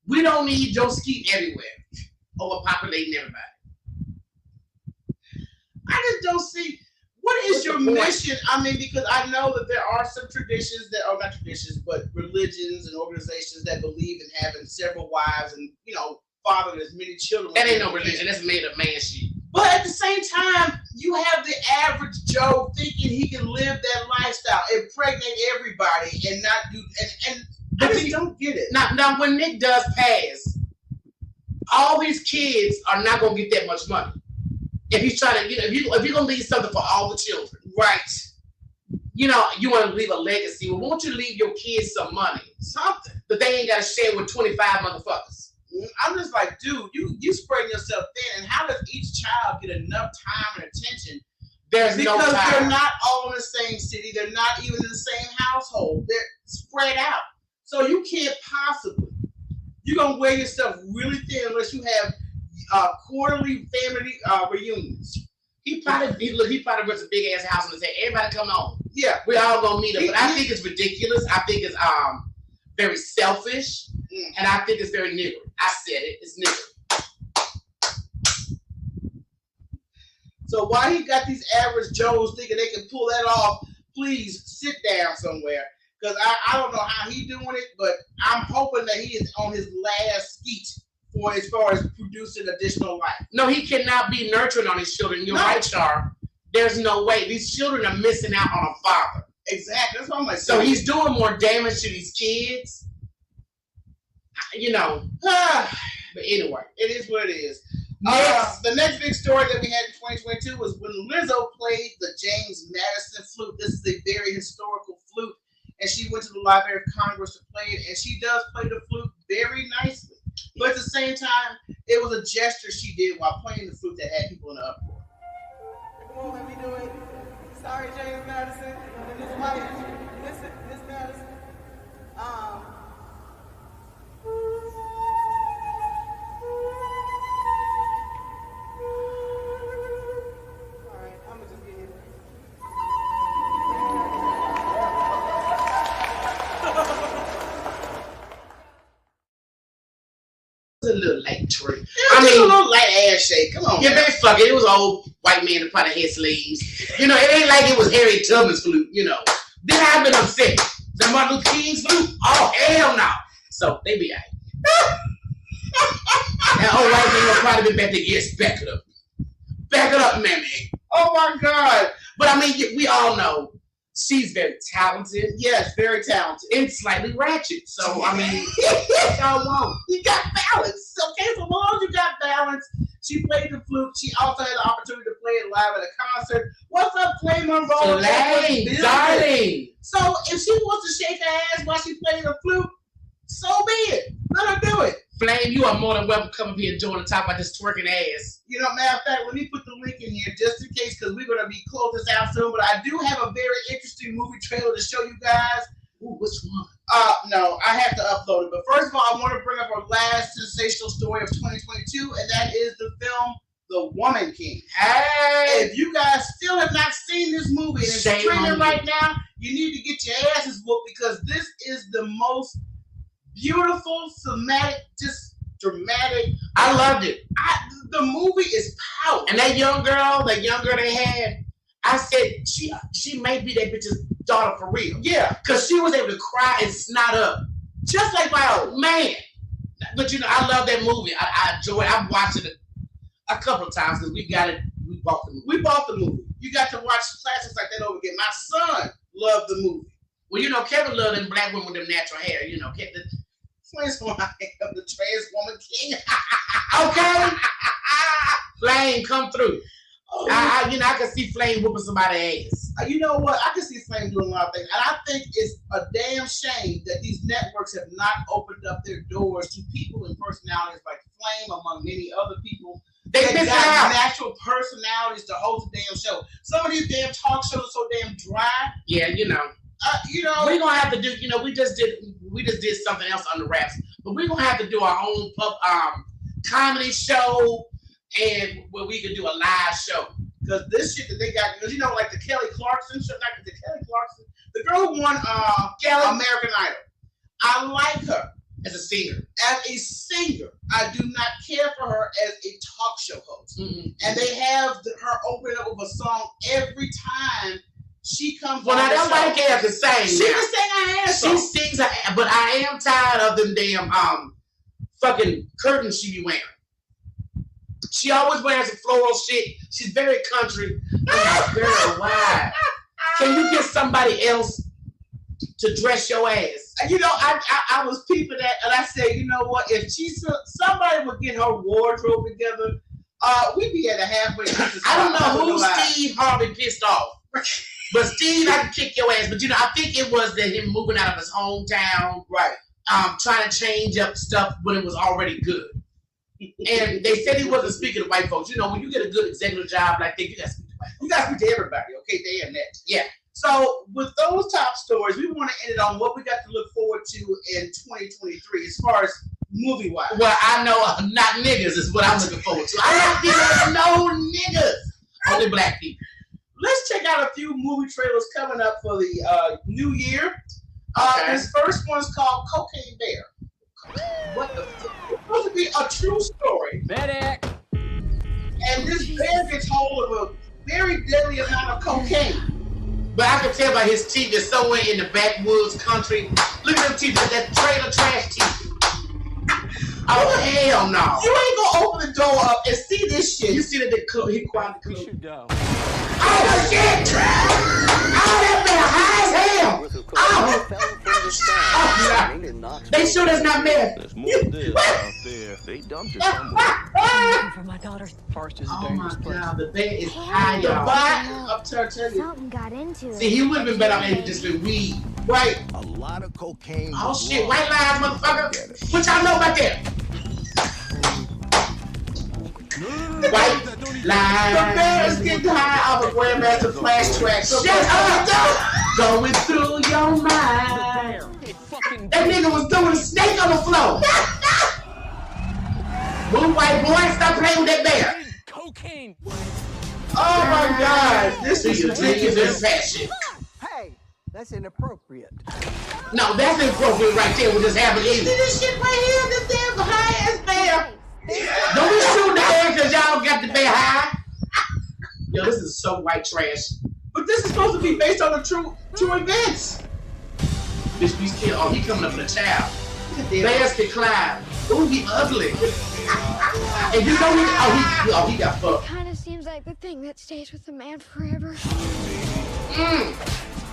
We don't need Joe Skeet everywhere. Overpopulating everybody. I just don't see, what is your mission? I mean, because I know that there are some traditions that are not traditions, but religions and organizations that believe in having several wives and, you know, fathering as many children. That ain't no religion. That's made up man shit. But at the same time, you have the average Joe thinking he can live that lifestyle, impregnate everybody, and not do. And I just don't get it. Now, when Nick does pass, all these kids are not gonna get that much money. If he's trying to, if you're gonna leave something for all the children, right? You know, you want to leave a legacy. Well, won't you leave your kids some money, something that they ain't got to share with 25 motherfuckers? I'm just like, dude, you spreading yourself thin, and how does each child get enough time and attention? There's no time. Because they're not all in the same city. They're not even in the same household. They're spread out. So you can't possibly. You're gonna wear yourself really thin unless you have quarterly family reunions. He probably rents a big ass house and say, "Everybody come on." Yeah, we all gonna meet up. But I think it's ridiculous. I think it's very selfish, and I think it's very nigger. I said it. It's nigger. So why he got these average Joes thinking they can pull that off? Please sit down somewhere, because I don't know how he doing it, but I'm hoping that he is on his last skeet for as far as producing additional life. No, he cannot be nurturing on his children. You're right, Char. There's no way. These children are missing out on a father. Exactly. That's what I'm like. So he's doing more damage to these kids. You know. But anyway, it is what it is. The next big story that we had in 2022 was when Lizzo played the James Madison flute. This is a very historical flute, and she went to the Library of Congress to play it, and she does play the flute very nicely. But at the same time, it was a gesture she did while playing the flute that had people in the uproar. Come on, let me do it. Sorry, James Madison. Listen, Miss Madison. a little light twerk. I mean, a little light ass shake. Come on. Yeah, man, fuck it. It was an old white man that probably had slaves. You know, it ain't like it was Harriet Tubman's flute, you know. Then I've been upset. The Martin Luther King's flute? Oh, hell no. So, they be alright. That old white man will probably be back there. Yes, back it up. Back it up, man. Oh, my God. But, I mean, we all know she's very talented. Yes, very talented. And slightly ratchet. So, I mean, y'all won't. You got balance. Okay, so long as you got balance. She played the flute. She also had the opportunity to play it live at a concert. What's up, Flame Monroe? Flame, darling. So if she wants to shake her ass while she plays the flute, so be it. Let her do it. Flame, you are more than welcome to come up here and join and talk about this twerking ass. You know, matter of fact, let me put the link in here just in case, because we're going to be closing this out soon. But I do have a very interesting movie trailer to show you guys. Ooh, which one? No, I have to upload it. But first of all, I want to bring up our last sensational story of 2022, and that is the film The Woman King. Hey! If you guys still have not seen this movie and it's streaming right now, you need to get your asses whooped, because this is the most beautiful, somatic, just dramatic. I loved it. The movie is powerful. And that young girl they had, I said, she may be that bitch's daughter for real. Yeah. Because she was able to cry and snot up. Just like my old man. But, you know, I love that movie. I enjoy it. I've watched it a couple of times because we got it. We bought the movie. We bought the movie. You got to watch classics like that over again. My son loved the movie. Well, you know, Kevin loved them black women with them natural hair. You know, Kevin. That's why I am the trans woman king. Okay. Flame, come through. I can see Flame whooping somebody's ass. You know what? I can see Flame doing a lot of things. And I think it's a damn shame that these networks have not opened up their doors to people and personalities like Flame, among many other people. They got natural personalities to host a damn show. Some of these damn talk shows are so damn dry. Yeah, you know. We're gonna have to do. You know, we just did something else on the wraps, but we're gonna have to do our own comedy show, and where we can do a live show. Because this shit that they got, because you know, like the Kelly Clarkson show, like the Kelly Clarkson, the girl who won American Idol. I like her as a singer. As a singer, I do not care for her as a talk show host. Mm-hmm. And they have her open up with a song every time she comes. Well, now nobody cares to sing. She can sing her ass off. She sings her ass, but I am tired of them damn fucking curtains she be wearing. She always wears a floral shit. She's very country. Very wide. Can you get somebody else to dress your ass? You know, I was peeping that, and I said, you know what? If somebody would get her wardrobe together, we'd be at a halfway. I don't know who Steve Harvey pissed off, but Steve, I can kick your ass. But you know, I think it was that him moving out of his hometown, right? Trying to change up stuff when it was already good. And they said he wasn't speaking to white folks. You know, when you get a good executive job like that, you got to speak to white folks. You got to speak to everybody, okay? Day and next. Yeah. So with those top stories, we want to end it on what we got to look forward to in 2023 as far as movie-wise. Well, I know not niggas is what I'm looking forward to. I don't no niggas. Only black people. Let's check out a few movie trailers coming up for the new year. Okay. This first one's called Cocaine Bear. What the fuck? It's supposed to be a true story. Medic. And this bear gets hold of a very deadly amount of cocaine. But I can tell by his teeth is somewhere in the backwoods country. Look at them teeth, that trailer trash teeth. Oh, hell no. You ain't gonna open the door up and see this shit. You see that he quietly closed. We should go. Oh, shit! Oh, that man high as hell! Oh! They sure that's not meth. There's more of this out there. They dumped it somewhere. For my daughter's Forest is a Oh my dangerous place. God, the bed is high, y'all. Up to tell you. Something got into it. See, he would have been better off if just been weed. Right. A lot of cocaine. Oh was shit, lost. white lies, motherfucker. What y'all know about that? White The lies. bear is getting high off a Grandmaster Flash track. Shut up! Going through your mind. That nigga was doing a snake on the floor. Move, white boy, stop playing with that bear. Cocaine. Oh my God. This is ridiculous. Passion. Hey, that's inappropriate. No, that's inappropriate right there with this happening. See this shit right here? This damn high ass bear Don't be shooting the air because y'all got to pay high. Yo, this is so white trash. But this is supposed to be based on the true events. Bitch, be scared. Oh, he coming up with a child. Bears can climb. Ooh, he ugly. And you know he got fucked. Kind of seems like the thing that stays with the man forever.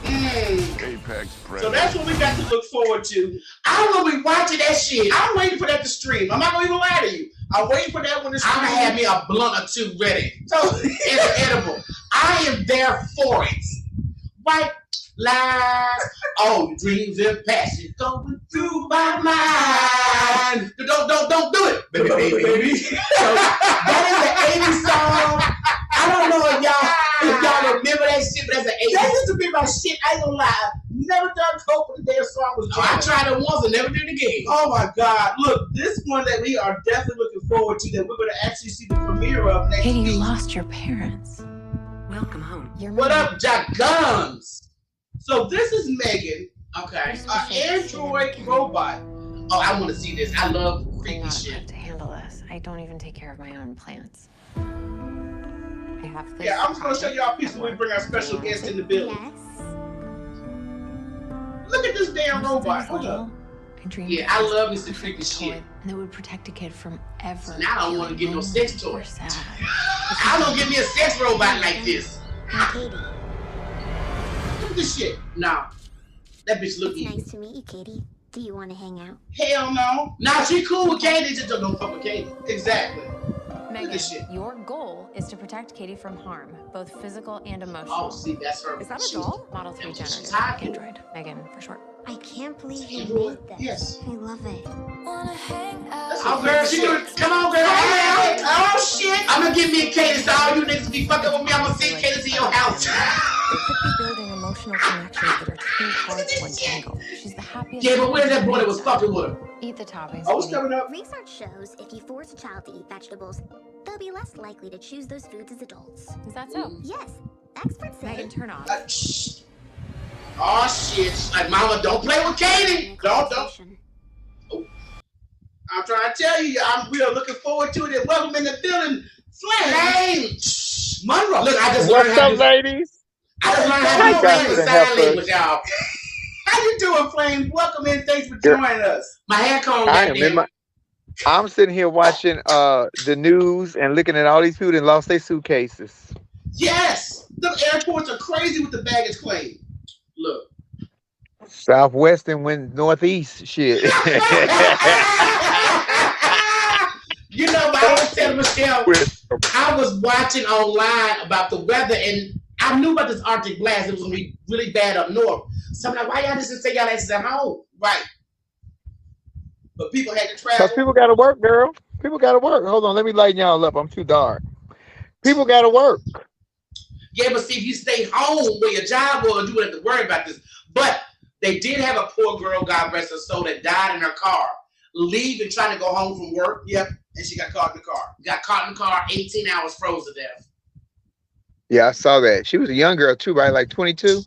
Apex So that's what we got to look forward to. I'm gonna be watching that shit. I'm waiting for that to stream. I'm not gonna even lie to you. I'm waiting for that one to stream. I'm gonna have me a blunt or two ready. So it's edible. I am there for it. White lies, all dreams and passion going through my mind. Don't do it, baby. So that is an 80s song. I don't know if y'all remember that shit, but that's an 80s. That used to be my shit. I ain't gonna lie. Never done coke with the damn song was. I tried it once and never did it again. Oh my God! Look, this one that we are definitely looking forward to. That we're gonna actually see the premiere of next Katie, week. you lost your parents. Welcome home. What up, Jack Guns? So this is Megan, Okay. an android robot. Oh, I want to see this. I love creepy I'm not shit. equipped to handle this. I don't even take care of my own plants. I have this. Yeah, I'm just gonna show y'all a piece when we bring our special guest in the building. Yes. Look at this damn robot. Hold up. I dreamed Yeah, I love me some creepy shit. and that would protect a kid from ever. Now I don't want to get no feeling sex lonely or toy. sad. I don't give me a sex robot like this. I'm Katie. Look at this shit. No. That bitch look It's evil. nice to meet you, Katie. Do you want to hang out? Hell no. Nah, she cool with Katie, just don't fuck with Katie. Exactly. Megan, this shit. your goal is to protect Katie from harm, both physical and emotional. Oh, see, that's her. Is that a doll? Model 3 She's generative hot. Android. Megan, for short. I can't believe you Android? made this. Yes. I love it. Oh, girl, she doing. Come on, girl. Hey, oh, shit. I'm gonna give me a Katie, so all you niggas be fucking with me. I'm gonna send Katie to your house. They could be building emotional connections that are too hard to untangle. She's the happiest. Yeah, but where's that boy that was fucking with her? Eat the toppings. Oh, it's Katie. coming up. Research shows if you force a child to eat vegetables, they'll be less likely to choose those foods as adults. Is that so? Yes, experts say. Megan, turn off. Shh. Oh, shit. Like, mama, don't play with Katie. Don't. I'm trying to tell you, we are looking forward to it. And welcome in the building, Flame. Flame. Monroe. Look, I just learned What's how up, to. ladies? I just learned how Hi, to guys. play with Help sign us. language, y'all. How you doing, Flame? Welcome in. Thanks for Good. joining us. My hair comb. I am in my. I'm sitting here watching the news and looking at all these people that lost their suitcases. Yes. The airports are crazy with the baggage claim. Look. Southwest and went northeast. Shit. You know, I always tell Michelle, I was watching online about the weather, and I knew about this Arctic blast. It was going to be really bad up north. So I'm like, why y'all just didn't say y'all asses at home? Right. But people had to Because travel. people got to work, girl. People got to work. Hold on, let me lighten y'all up. I'm too dark. People got to work. Yeah, but see, if you stay home where your job was, you wouldn't have to worry about this. But they did have a poor girl, God rest her soul, that died in her car, leaving, trying to go home from work. Yep. And she got caught in the car. Got caught in the car, 18 hours, froze to death. Yeah, I saw that. She was a young girl too, right? Like 22.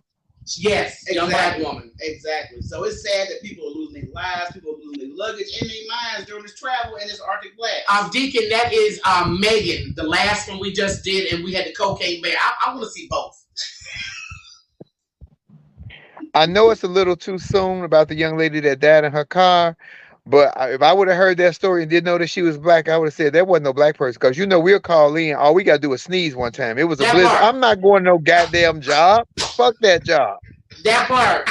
Yes, young black woman. Exactly. So it's sad that people are losing their lives, people are losing their luggage and their minds during this travel and this Arctic blast. Deacon, that is Megan, the last one we just did, and we had the cocaine bear. I want to see both. I know it's a little too soon about the young lady that died in her car, but if I would have heard that story and didn't know that she was black, I would have said there wasn't no black person. Because we'll call in. All we got to do is sneeze one time. It was a blizzard. I'm not going no goddamn job. Fuck that job. That part.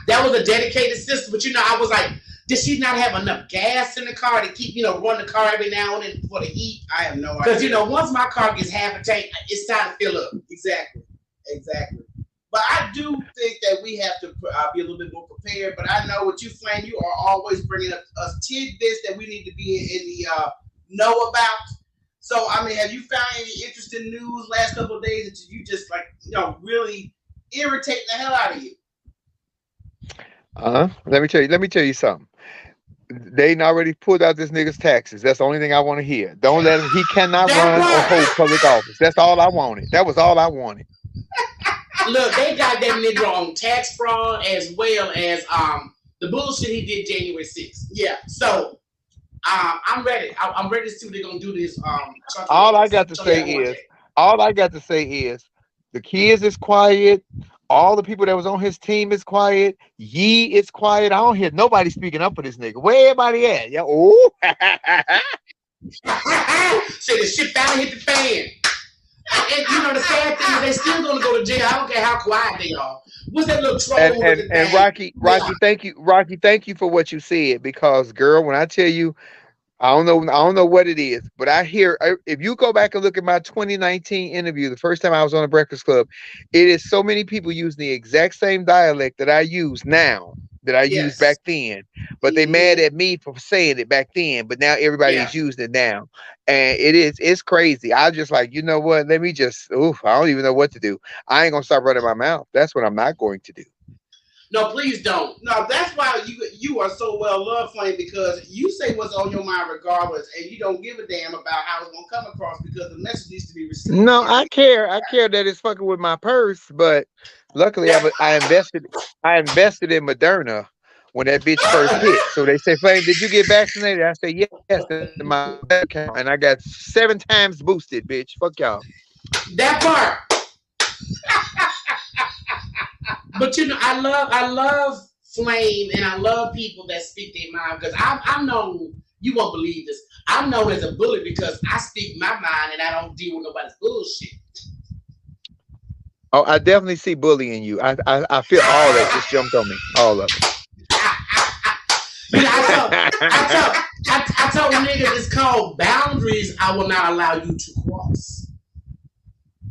That was a dedicated sister. But I was like, did she not have enough gas in the car to keep, run the car every now and then for the heat? I have no idea. Because, once my car gets half a tank, it's time to fill up. Exactly. But I do think that we have to be a little bit more prepared. But I know with you, Flame, you are always bringing up us tidbits that we need to be in the know about. So, have you found any interesting news last couple of days that you just really irritating the hell out of you? Let me tell you something. They already pulled out this nigga's taxes. That's the only thing I want to hear. Don't let him. He cannot run or hold public office. That's all I wanted. That was all I wanted. Look, they got that nigga on tax fraud as well as the bullshit he did January 6th. Yeah. So I'm ready. I'm ready to see what they're gonna do to this. All I got to say is, the kids is quiet. All the people that was on his team is quiet. Yee is quiet. I don't hear nobody speaking up for this nigga. Where everybody at? Yeah. Oh. Say the shit finally hit the fan. And you know the sad thing is they still gonna go to jail. I don't care how quiet they are. What's that little troll? And Rocky, thank you for what you said, because girl, when I tell you, I don't know what it is, but I hear, if you go back and look at my 2019 interview, the first time I was on the Breakfast Club, it is so many people using the exact same dialect that I use now that I used back then, but they mad at me for saying it back then, but now everybody's using it now, and it's crazy. I just like, you know what? Let me just, I don't even know what to do. I ain't gonna stop running my mouth. That's what I'm not going to do. No, please don't. No, that's why you are so well loved, Flame, because you say what's on your mind regardless, and you don't give a damn about how it's gonna come across because the message needs to be received. No, I care. I care that it's fucking with my purse, but luckily I invested in Moderna when that bitch first hit. So they say, Flame, did you get vaccinated? I say yes, in my account, and I got 7 times boosted, bitch. Fuck y'all. That part. But you know, I love Flame, and I love people that speak their mind, because I'm known, you won't believe this, I'm known as a bully because I speak my mind and I don't deal with nobody's bullshit. Oh, I definitely see bullying you. I feel all that just jumped on me. All of it. You know, I told niggas it's called boundaries I will not allow you to cross.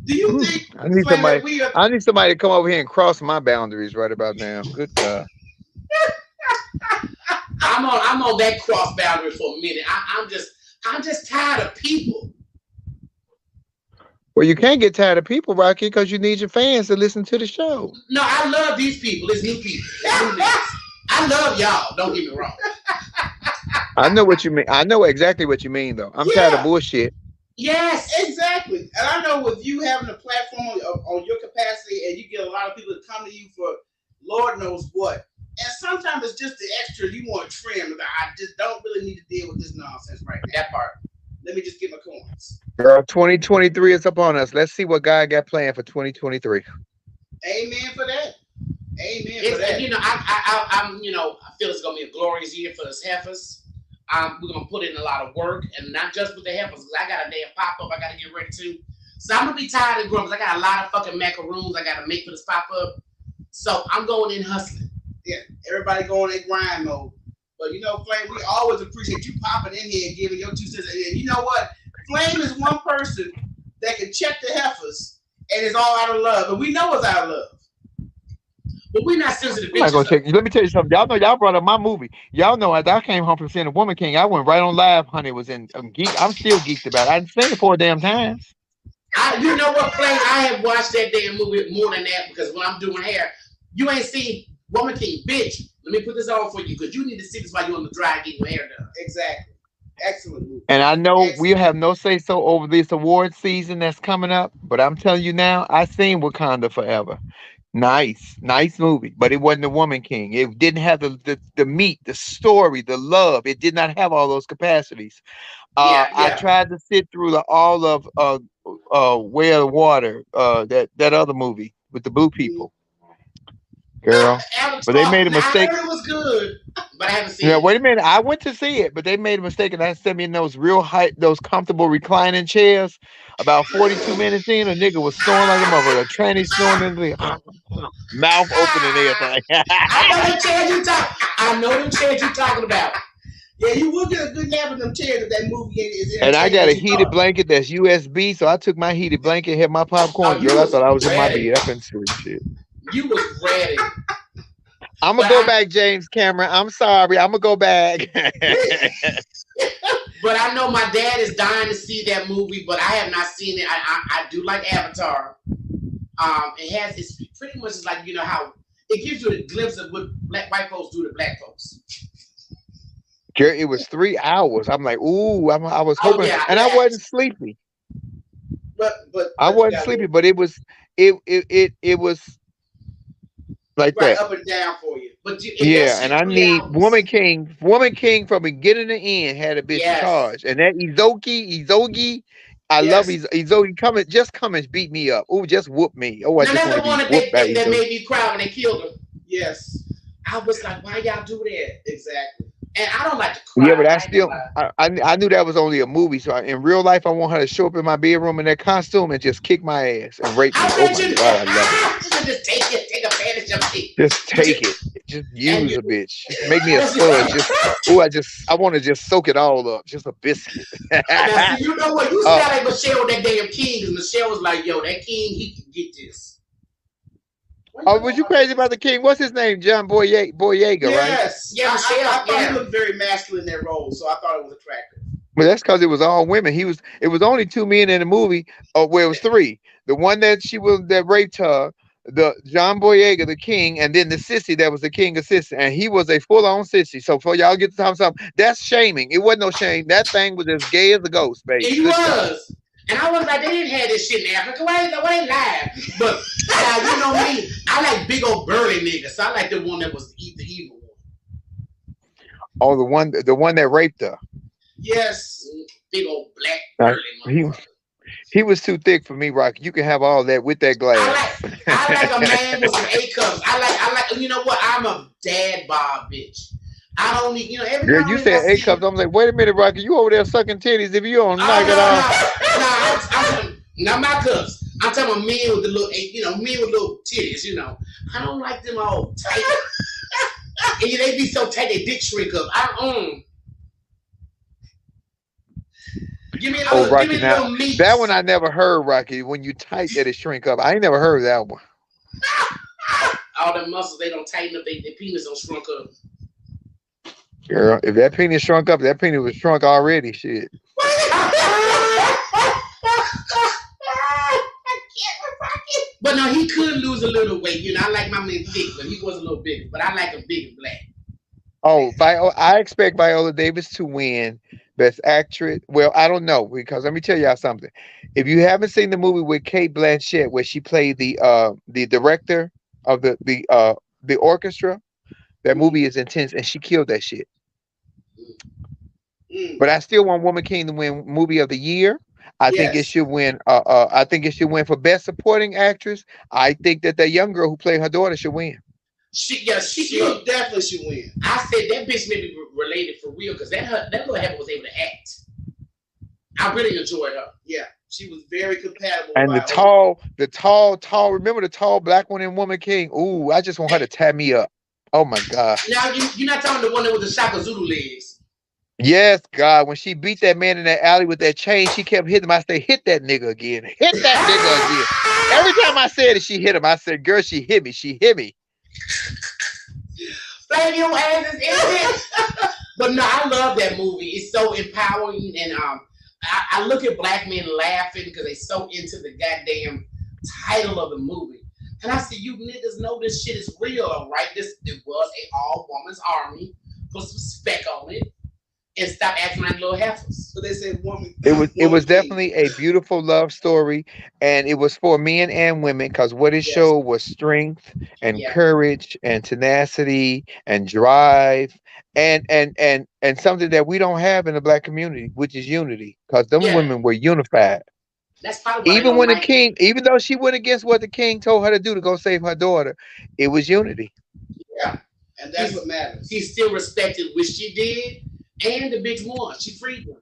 Do you think I need somebody to come over here and cross my boundaries right about now? Good God. I'm on that cross boundary for a minute. I'm just tired of people. Well, you can't get tired of people, Rocky, because you need your fans to listen to the show. No, I love these people. It's new people. I love y'all. Don't get me wrong. I know what you mean. I know exactly what you mean, though. I'm tired of bullshit. Yes, exactly. And I know with you having a platform on your capacity, and you get a lot of people to come to you for Lord knows what. And sometimes it's just the extra you want to trim. I just don't really need to deal with this nonsense right now. That part. Let me just get my coins. Girl, 2023 is upon us. Let's see what God got planned for 2023. Amen for that. Amen for that. You know, I feel it's gonna be a glorious year for us heifers. We're gonna put in a lot of work, and not just with the heifers, because I got a damn pop-up I gotta get ready to. So I'm gonna be tired of growing, because I got a lot of fucking macaroons I gotta make for this pop-up. So I'm going in hustling. Yeah, everybody going in grind mode. But you know, Flame, we always appreciate you popping in here and giving your 2 cents. And you know what? Flame is one person that can check the heifers, and it's all out of love. And we know it's out of love. But we're not sensitive. I'm not gonna check. Let me tell you something. Y'all know y'all brought up my movie. Y'all know as I came home from seeing The Woman King, I went right on live. Honey was in geek. I'm still geeked about it. I didn't seen it 4 damn times. You know what, Flame? I have watched that damn movie more than that, because when I'm doing hair, you ain't seen Woman King, bitch. Let me put this on for you, because you need to see this while you're on the dry getting your hair done. Exactly. Excellent movie. And I know we have no say so over this award season that's coming up, but I'm telling you now, I seen Wakanda Forever. Nice movie, but it wasn't The Woman King. It didn't have the meat, the story, the love. It did not have all those capacities. I tried to sit through all of Way of the Water, that other movie with the blue people. Girl, but they made a mistake. I heard it was good, but I haven't seen it. Wait a minute. I went to see it, but they made a mistake, and they sent me in those real high, those comfortable reclining chairs. About 42 minutes in, a nigga was snoring like a motherfucker. A tranny snoring in the mouth open and everything. I know them chairs you talking about. Yeah, you will get a good nap in them chairs if that movie is in. And I got a heated blanket that's USB, so I took my heated blanket, had my popcorn. Girl, I thought I was in my bed. I couldn't sleep. Shit. You was ready. I'm gonna go back, James Cameron. I'm sorry. I'm gonna go back. But I know my dad is dying to see that movie, but I have not seen it. I do like Avatar. It's pretty much like, you know, how it gives you a glimpse of what white folks do to black folks. Girl, it was 3 hours. I'm like, ooh, I was hoping, and I wasn't sleepy. But I wasn't sleepy, but it was like right that. Up and down for you. But that Yeah, and shit I 3 need hours. Woman King from beginning to end had a bitch Yes. charged, and that Izogi, I love Izogi. Come and beat me up. Oh, just whoop me. Oh, I Now just that's want the to one be that whooped by that Izogi. made me cry when they killed him. Yes. I was like, why y'all do that? Exactly. And I don't like to cry. Yeah, but I knew that was only a movie. So in real life, I want her to show up in my bedroom in that costume and just kick my ass and rape me. I Oh bet my you God, I love it. just take advantage of it. Just take it. Just use a bitch. Just make me a fudge. I want to just soak it all up. Just a biscuit. Now, see, you know what? You Oh. sound like Michelle with that damn King, because Michelle was like, yo, that King, he can get this. Oh, was you crazy about the King? What's his name? John Boyega, right? Yes. Yeah, I Michelle. thought he looked very masculine in that role, so I thought it was attractive. But that's because it was all women. It was only 2 men in the movie, where it was 3. The one that raped her, the John Boyega, the King, and then the sissy that was the King assistant, and he was a full-on sissy. So for y'all get to talk something, that's shaming. It wasn't no shame. That thing was as gay as a ghost, baby. He was. And I was like, they didn't have this shit in Africa. Why ain't live? But now, you know me, I like big old burly niggas. So I like the one that was the evil one. Oh, the one that raped her. Yes. Big old black burly motherfucker. He was too thick for me, Rocky. You can have all that with that glass. I like a man with some A cups. I like. You know what? I'm a dad bod bitch. I don't need. You know, every girl, you said A cups. I'm like, wait a minute, Rocky. You over there sucking titties? If you don't knock it off. Not my cups. I'm talking about men with the little, men with little titties. You know, I don't like them all tight. And they be so tight, they dick shrink up. Give me a little, Rocky, give me a little meat. That one I never heard, Rocky. When you tight, that it shrink up. I ain't never heard that one. All the muscles, they don't tighten up. Their penis don't shrunk up. Girl, if that penis shrunk up, that penis was shrunk already. Shit. But no, he could lose a little weight. You know, I like my man thick, but he was a little bigger. But I like him big and black. Oh, I expect Viola Davis to win Best Actress. Well, I don't know, because let me tell y'all something. If you haven't seen the movie with Cate Blanchett, where she played the director of the orchestra, that movie is intense, and she killed that shit. But I still want Woman King to win Movie of the Year. I think it should win. I think it should win for Best Supporting Actress. I think that young girl who played her daughter should win. She definitely should win. I said that bitch may be related for real, because that little heifer was able to act. I really enjoyed her. Yeah, she was very compatible. And the tall. Remember the tall black one in Woman King? Ooh, I just want her to tie me up. Oh my God. Now you're not talking the one that with the Shaka Zulu legs. Yes, God. When she beat that man in that alley with that chain, she kept hitting him. I said, hit that nigga again. Hit that nigga again. Every time I said it, she hit him. I said, girl, she hit me. She hit me. Flame your ass is innocent. But no, I love that movie. It's so empowering, and I look at black men laughing because they're so into the goddamn title of the movie. And I said, you niggas know this shit is real, right? It was a all-woman's army. Put some spec on it. And stop acting like little heifers. So they said woman. It was definitely a beautiful love story, and it was for men and women, because what it showed was strength and courage and tenacity and drive and something that we don't have in the black community, which is unity, because them women were unified. That's probably even when the king, even though she went against what the king told her to do to go save her daughter, it was unity. Yeah, and that's what matters. He still respected what she did. And the bitch won. She freed them.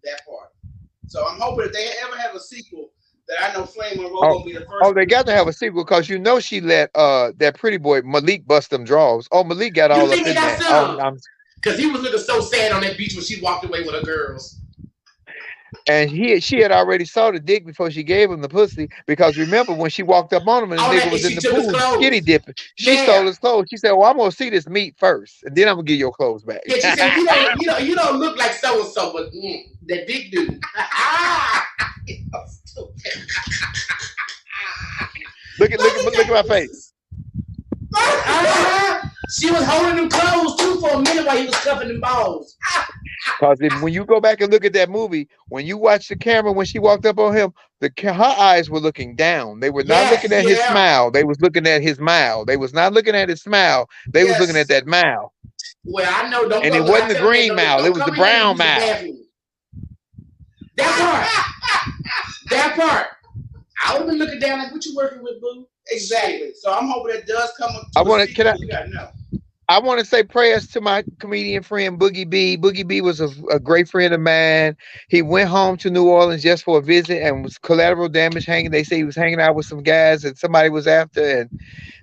That part. So I'm hoping if they ever have a sequel, that I know Flame Monroe gonna be the first. Oh, they got to have a sequel, because you know she let that pretty boy Malik bust them draws. Oh, Malik got all up in that. Because he was looking so sad on that beach when she walked away with her girls. And she had already saw the dick before she gave him the pussy, because remember when she walked up on him and the nigga was in the pool skinny dipping. She stole his clothes. She said, well, I'm gonna see this meat first, and then I'm gonna give your clothes back. Yeah, she said, you don't look like so and so, but that dick dude. Look at my face. She was holding them clothes too for a minute while he was cuffing them balls. Because when you go back and look at that movie, when you watch the camera when she walked up on him, her eyes were looking down. They were not Yes, looking at his yeah. smile. They was looking at his mouth. They was not looking at his smile. They was looking at Yes. that mouth. Well, I know. Don't And go. it Look, I wasn't the tell them, green mouth. It don't was the come in here and brown use the mouth. bathroom. That part. That part. I would have been looking down like, what you working with, boo? Exactly. So I'm hoping that does come up. I want to. Can I? You gotta know. I want to say prayers to my comedian friend Boogie B. Boogie B was a great friend of mine. He went home to New Orleans just for a visit and was collateral damage hanging. They say he was hanging out with some guys that somebody was after, and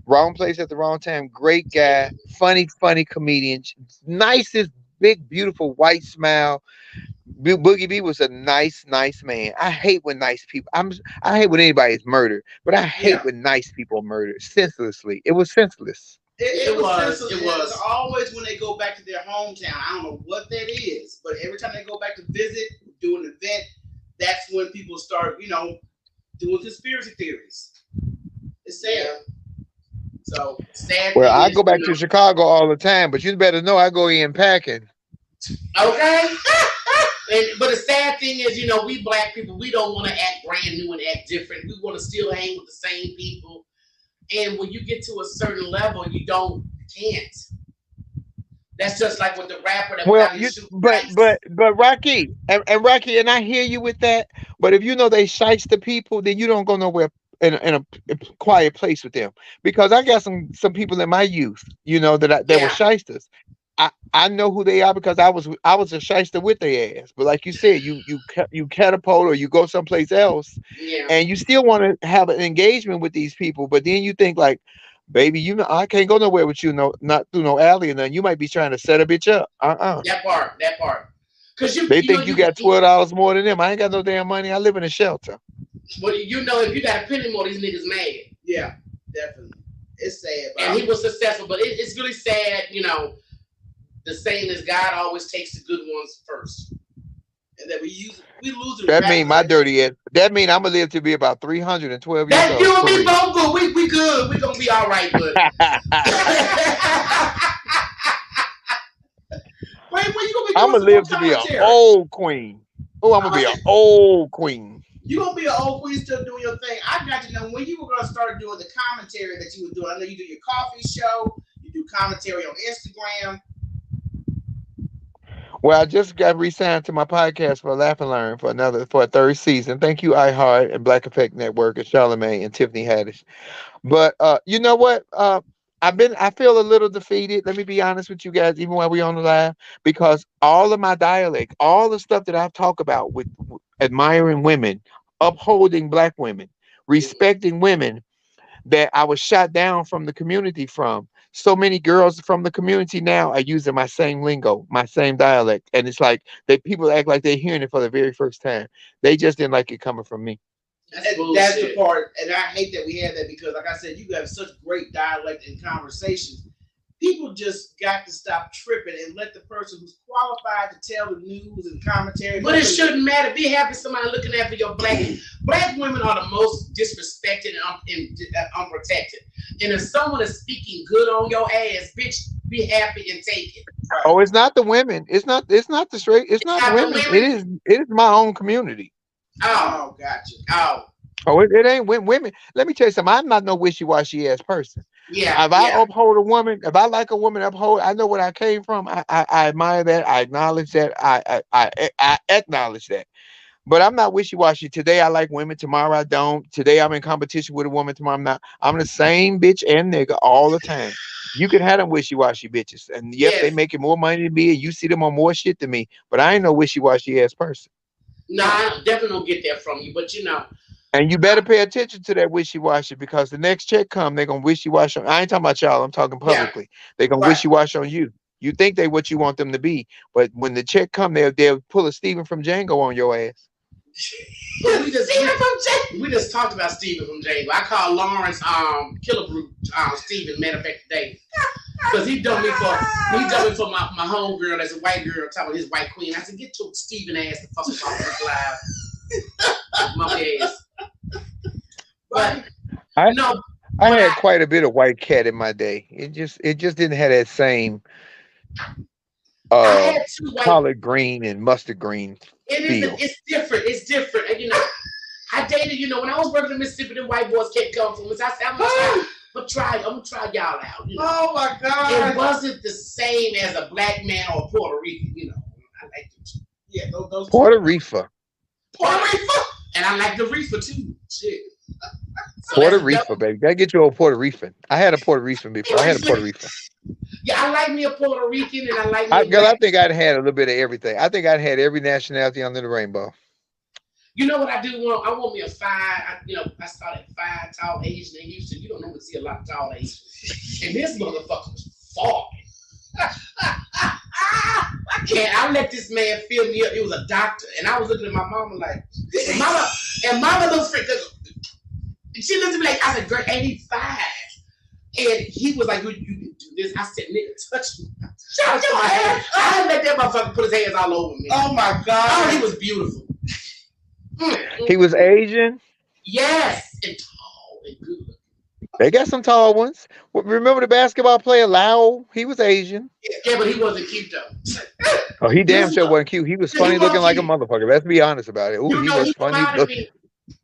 wrong place at the wrong time. Great guy, funny comedian, nicest, big, beautiful white smile. Boogie B was a nice man. I hate when nice people. I hate when anybody is murdered, but I hate when nice people are murdered senselessly. It was senseless. It was always when they go back to their hometown. I don't know what that is, but every time they go back to visit, do an event, that's when people start, doing conspiracy theories. It's sad. Yeah. So sad. Well, I go back to Chicago all the time, but you better know I go in packing. Okay. But the sad thing is, we black people, we don't want to act brand new and act different. We want to still hang with the same people. And when you get to a certain level, you can't. That's just like with the rapper that but Rocky and Rocky, and I hear you with that. But if you know they shiest the people, then you don't go nowhere in a quiet place with them. Because I got some people in my youth, that were shysters. I know who they are because I was a shyster with their ass. But like you said, you catapult or you go someplace else, and you still want to have an engagement with these people. But then you think like, baby, I can't go nowhere with you, not through no alley or nothing. You might be trying to set a bitch up. That part. Because they think you got $12 more than them. I ain't got no damn money. I live in a shelter. Well, if you got a penny more, these niggas mad. Yeah, definitely. It's sad. And he was successful, but it's really sad, the saying is God always takes the good ones first. And that we lose. That mean my dirty ass. That mean I'm gonna live to be about 312 years old. That's you and me both good. We good. We gonna be all right, but when you gonna be I'm gonna live to be an old queen. Oh, I'm gonna be an old queen. You gonna be an old queen still doing your thing. I got to know when you were gonna start doing the commentary that you were doing. I know you do your coffee show, you do commentary on Instagram. Well, I just got re-signed to my podcast for Laugh and Learn for a third season. Thank you, iHeart and Black Effect Network and Charlamagne and Tiffany Haddish. But you know what? I feel a little defeated. Let me be honest with you guys, even while we're on the live, because all of my dialect, all the stuff that I've talked about with admiring women, upholding black women, respecting women, that I was shot down from the community from. So many girls from the community now are using my same lingo, my same dialect. And it's like people act like they're hearing it for the very first time. They just didn't like it coming from me. That's the part. And I hate that we had that because, like I said, you have such great dialect and conversations. People just got to stop tripping and let the person who's qualified to tell the news and commentary. But it shouldn't matter. Be happy somebody looking after your black women are the most disrespected and unprotected. And if someone is speaking good on your ass, bitch, be happy and take it. Right. Oh, it's not the women. It's not the straight. It's not the women. It is my own community. Oh, gotcha. Oh, it ain't women. Let me tell you something. I'm not no wishy-washy ass person. Yeah. If I uphold a woman, if I like a woman, I know where I came from. I admire that. I acknowledge that. I acknowledge that. But I'm not wishy-washy. Today I like women. Tomorrow I don't. Today I'm in competition with a woman. Tomorrow I'm not. I'm the same bitch and nigga all the time. You can have them wishy-washy bitches. And yes, they making more money than me. And you see them on more shit than me. But I ain't no wishy-washy ass person. No, I definitely don't get that from you. But and you better pay attention to that wishy-washy because the next check come, they're going to wishy-washy. I ain't talking about y'all. I'm talking publicly. Yeah. They're going to wishy-washy on you. You think they what you want them to be. But when the check come, they'll pull a Stephen from Django on your ass. we just talked about Stephen from Django. I call Lawrence Killebrew Stephen, matter of fact, today. Because he done me for my homegirl that's a white girl talking about his white queen. I said, get your Stephen ass the fuck off this live. My ass. But I had quite a bit of white cat in my day. It just didn't have that same. I uh had two white. collard green and mustard green feel. It's different. It's different. And I dated. When I was working in Mississippi, the white boys kept coming from us. I said, I'm gonna try y'all out. Oh my God! It wasn't the same as a black man or a Puerto Rican. I like them too. Yeah, those Puerto Rico. Puerto Rico, and I like the reefer too. Shit. So Puerto Rico, baby. Gotta get you old Puerto Rican. I had a Puerto Rican before. I had a Puerto Rican. Yeah, I like me a Puerto Rican, and I like. Girl, I think I'd had a little bit of everything. I think I'd had every nationality under the rainbow. You know what I do want? I want me a 5. I started 5 tall Asian in Houston. You don't normally see a lot of tall Asians, and this motherfucker was falling. And I let this man fill me up. It was a doctor, and I was looking at my mama like, mama looks freaked. She looked at me like, I said, girl, 85. And he was like, you can do this. I said, nigga, touch me. Shut your ass. I let that motherfucker put his hands all over me. Oh my God. Oh, he was beautiful. He was Asian? Yes, and tall and good. They got some tall ones. Remember the basketball player Lau? He was Asian. Yeah, but he wasn't cute though. Oh, he damn sure wasn't cute. He was funny looking like a motherfucker. Let's be honest about it. Ooh, he was funny looking.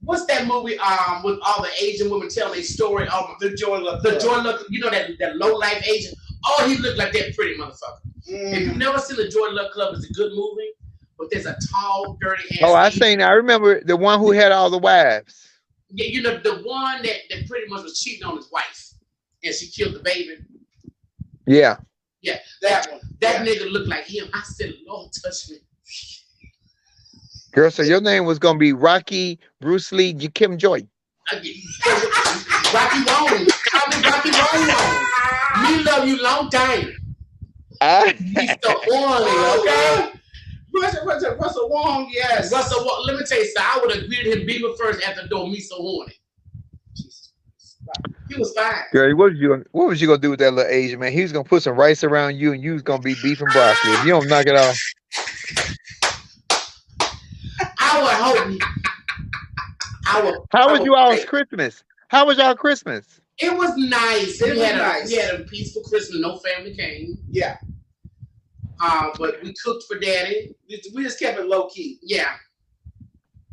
What's that movie with all the Asian women telling their story? The Joy Luck. That low life Asian. Oh, he looked like that pretty motherfucker. If you've never seen the Joy Luck Club, it's a good movie. But there's a tall, dirty ass. Oh, I remember the one who had all the wives. Yeah, the one that pretty much was cheating on his wife, and she killed the baby. Yeah. Yeah, that one. That nigga looked like him. I said, Lord, touch me. Girl, so your name was gonna be Rocky Bruce Lee Kim Joy. Rocky Wong. Call me Rocky Wong. Me love you long time. He's so horny, okay? Russell Wong, yes. Russell Wong. Let me tell you something. I would have greeted him Beaver first after the door. Me so horny. He was fine. Girl, what was you gonna do with that little Asian man? He was gonna put some rice around you, and you was gonna be beef and broccoli. If you don't knock it off. I would hope. How was you all's Christmas? How was y'all Christmas? It was nice. We had nice. a peaceful Christmas. No family came. Yeah. But we cooked for Daddy. We just kept it low key. Yeah.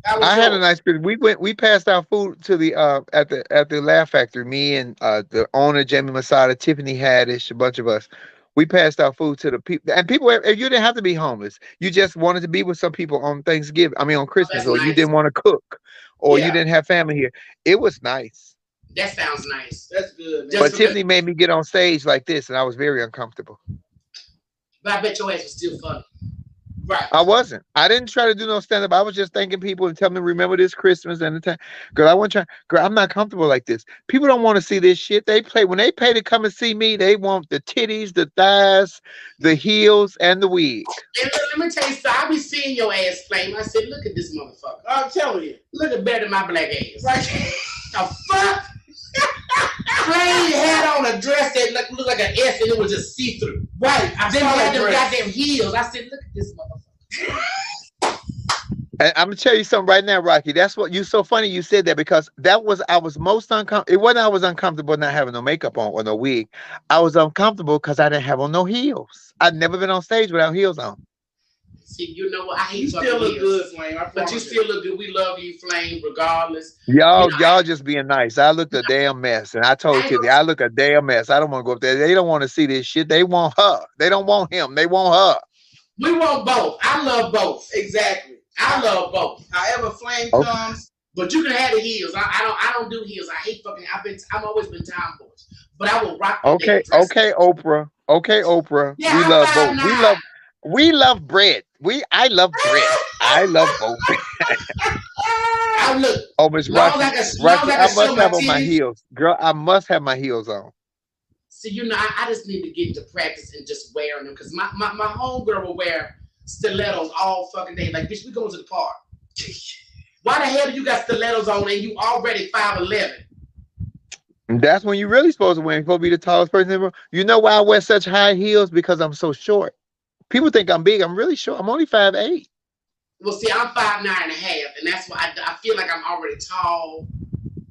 I had a nice Christmas. We passed out food to the at the Laugh Factory. Me and the owner Jamie Masada, Tiffany Haddish, a bunch of us. We passed out food to the people, and people. You didn't have to be homeless. You just wanted to be with some people on Thanksgiving. I mean, on Christmas, or nice. You didn't want to cook, or you didn't have family here. It was nice. That sounds nice. That's good. But Tiffany made me get on stage like this, and I was very uncomfortable. But I bet your ass was still funny. Right. I wasn't. I didn't try to do no stand up. I was just thanking people and telling them remember this Christmas and the time. Girl, I wasn't trying. Girl, I'm not comfortable like this. People don't want to see this shit. When they pay to come and see me, they want the titties, the thighs, the heels, and the wig. And let me tell you something. I be seeing your ass flame. I said, look at this motherfucker. I'm telling you. Look at better than my black ass. Right. The fuck? Flame had on a dress that looked like an S and it was just see-through. Right. Then he had them goddamn heels. I said, look at this motherfucker. And I'm gonna tell you something right now, Rocky. That's what you so funny you said that, because I was most uncomfortable. It wasn't I was uncomfortable not having no makeup on or no wig. I was uncomfortable because I didn't have on no heels. I'd never been on stage without heels on. See, you know what? I hate you still look good, Flame. But you still look good. We love you, Flame, regardless. Y'all just being nice. I looked a damn mess, and I told Tiffany, I look a damn mess. I don't want to go up there. They don't want to see this shit. They want her. They don't want him. They want her. We want both. I love both. Exactly. I love both. However, Flame comes. But you can have the heels. I don't do heels. I hate fucking. I've always been tomboy. But I will rock. Okay, Oprah. Okay, Oprah. Yeah, we love both. We love bread. I love bread. I love both. I look. Oh, Miss Rocky, I must have on my heels. Girl, I must have my heels on. See, I just need to get to practice and just wearing them, because my homegirl will wear stilettos all fucking day. Like, bitch, we going to the park. Why the hell do you got stilettos on and you already 5'11"? That's when you really supposed to wear. You're supposed to be the tallest person in the room. You know why I wear such high heels? Because I'm so short. People think I'm big. I'm really short. I'm only 5'8". Well, see, I'm 5'9.5", and that's why I feel like I'm already tall.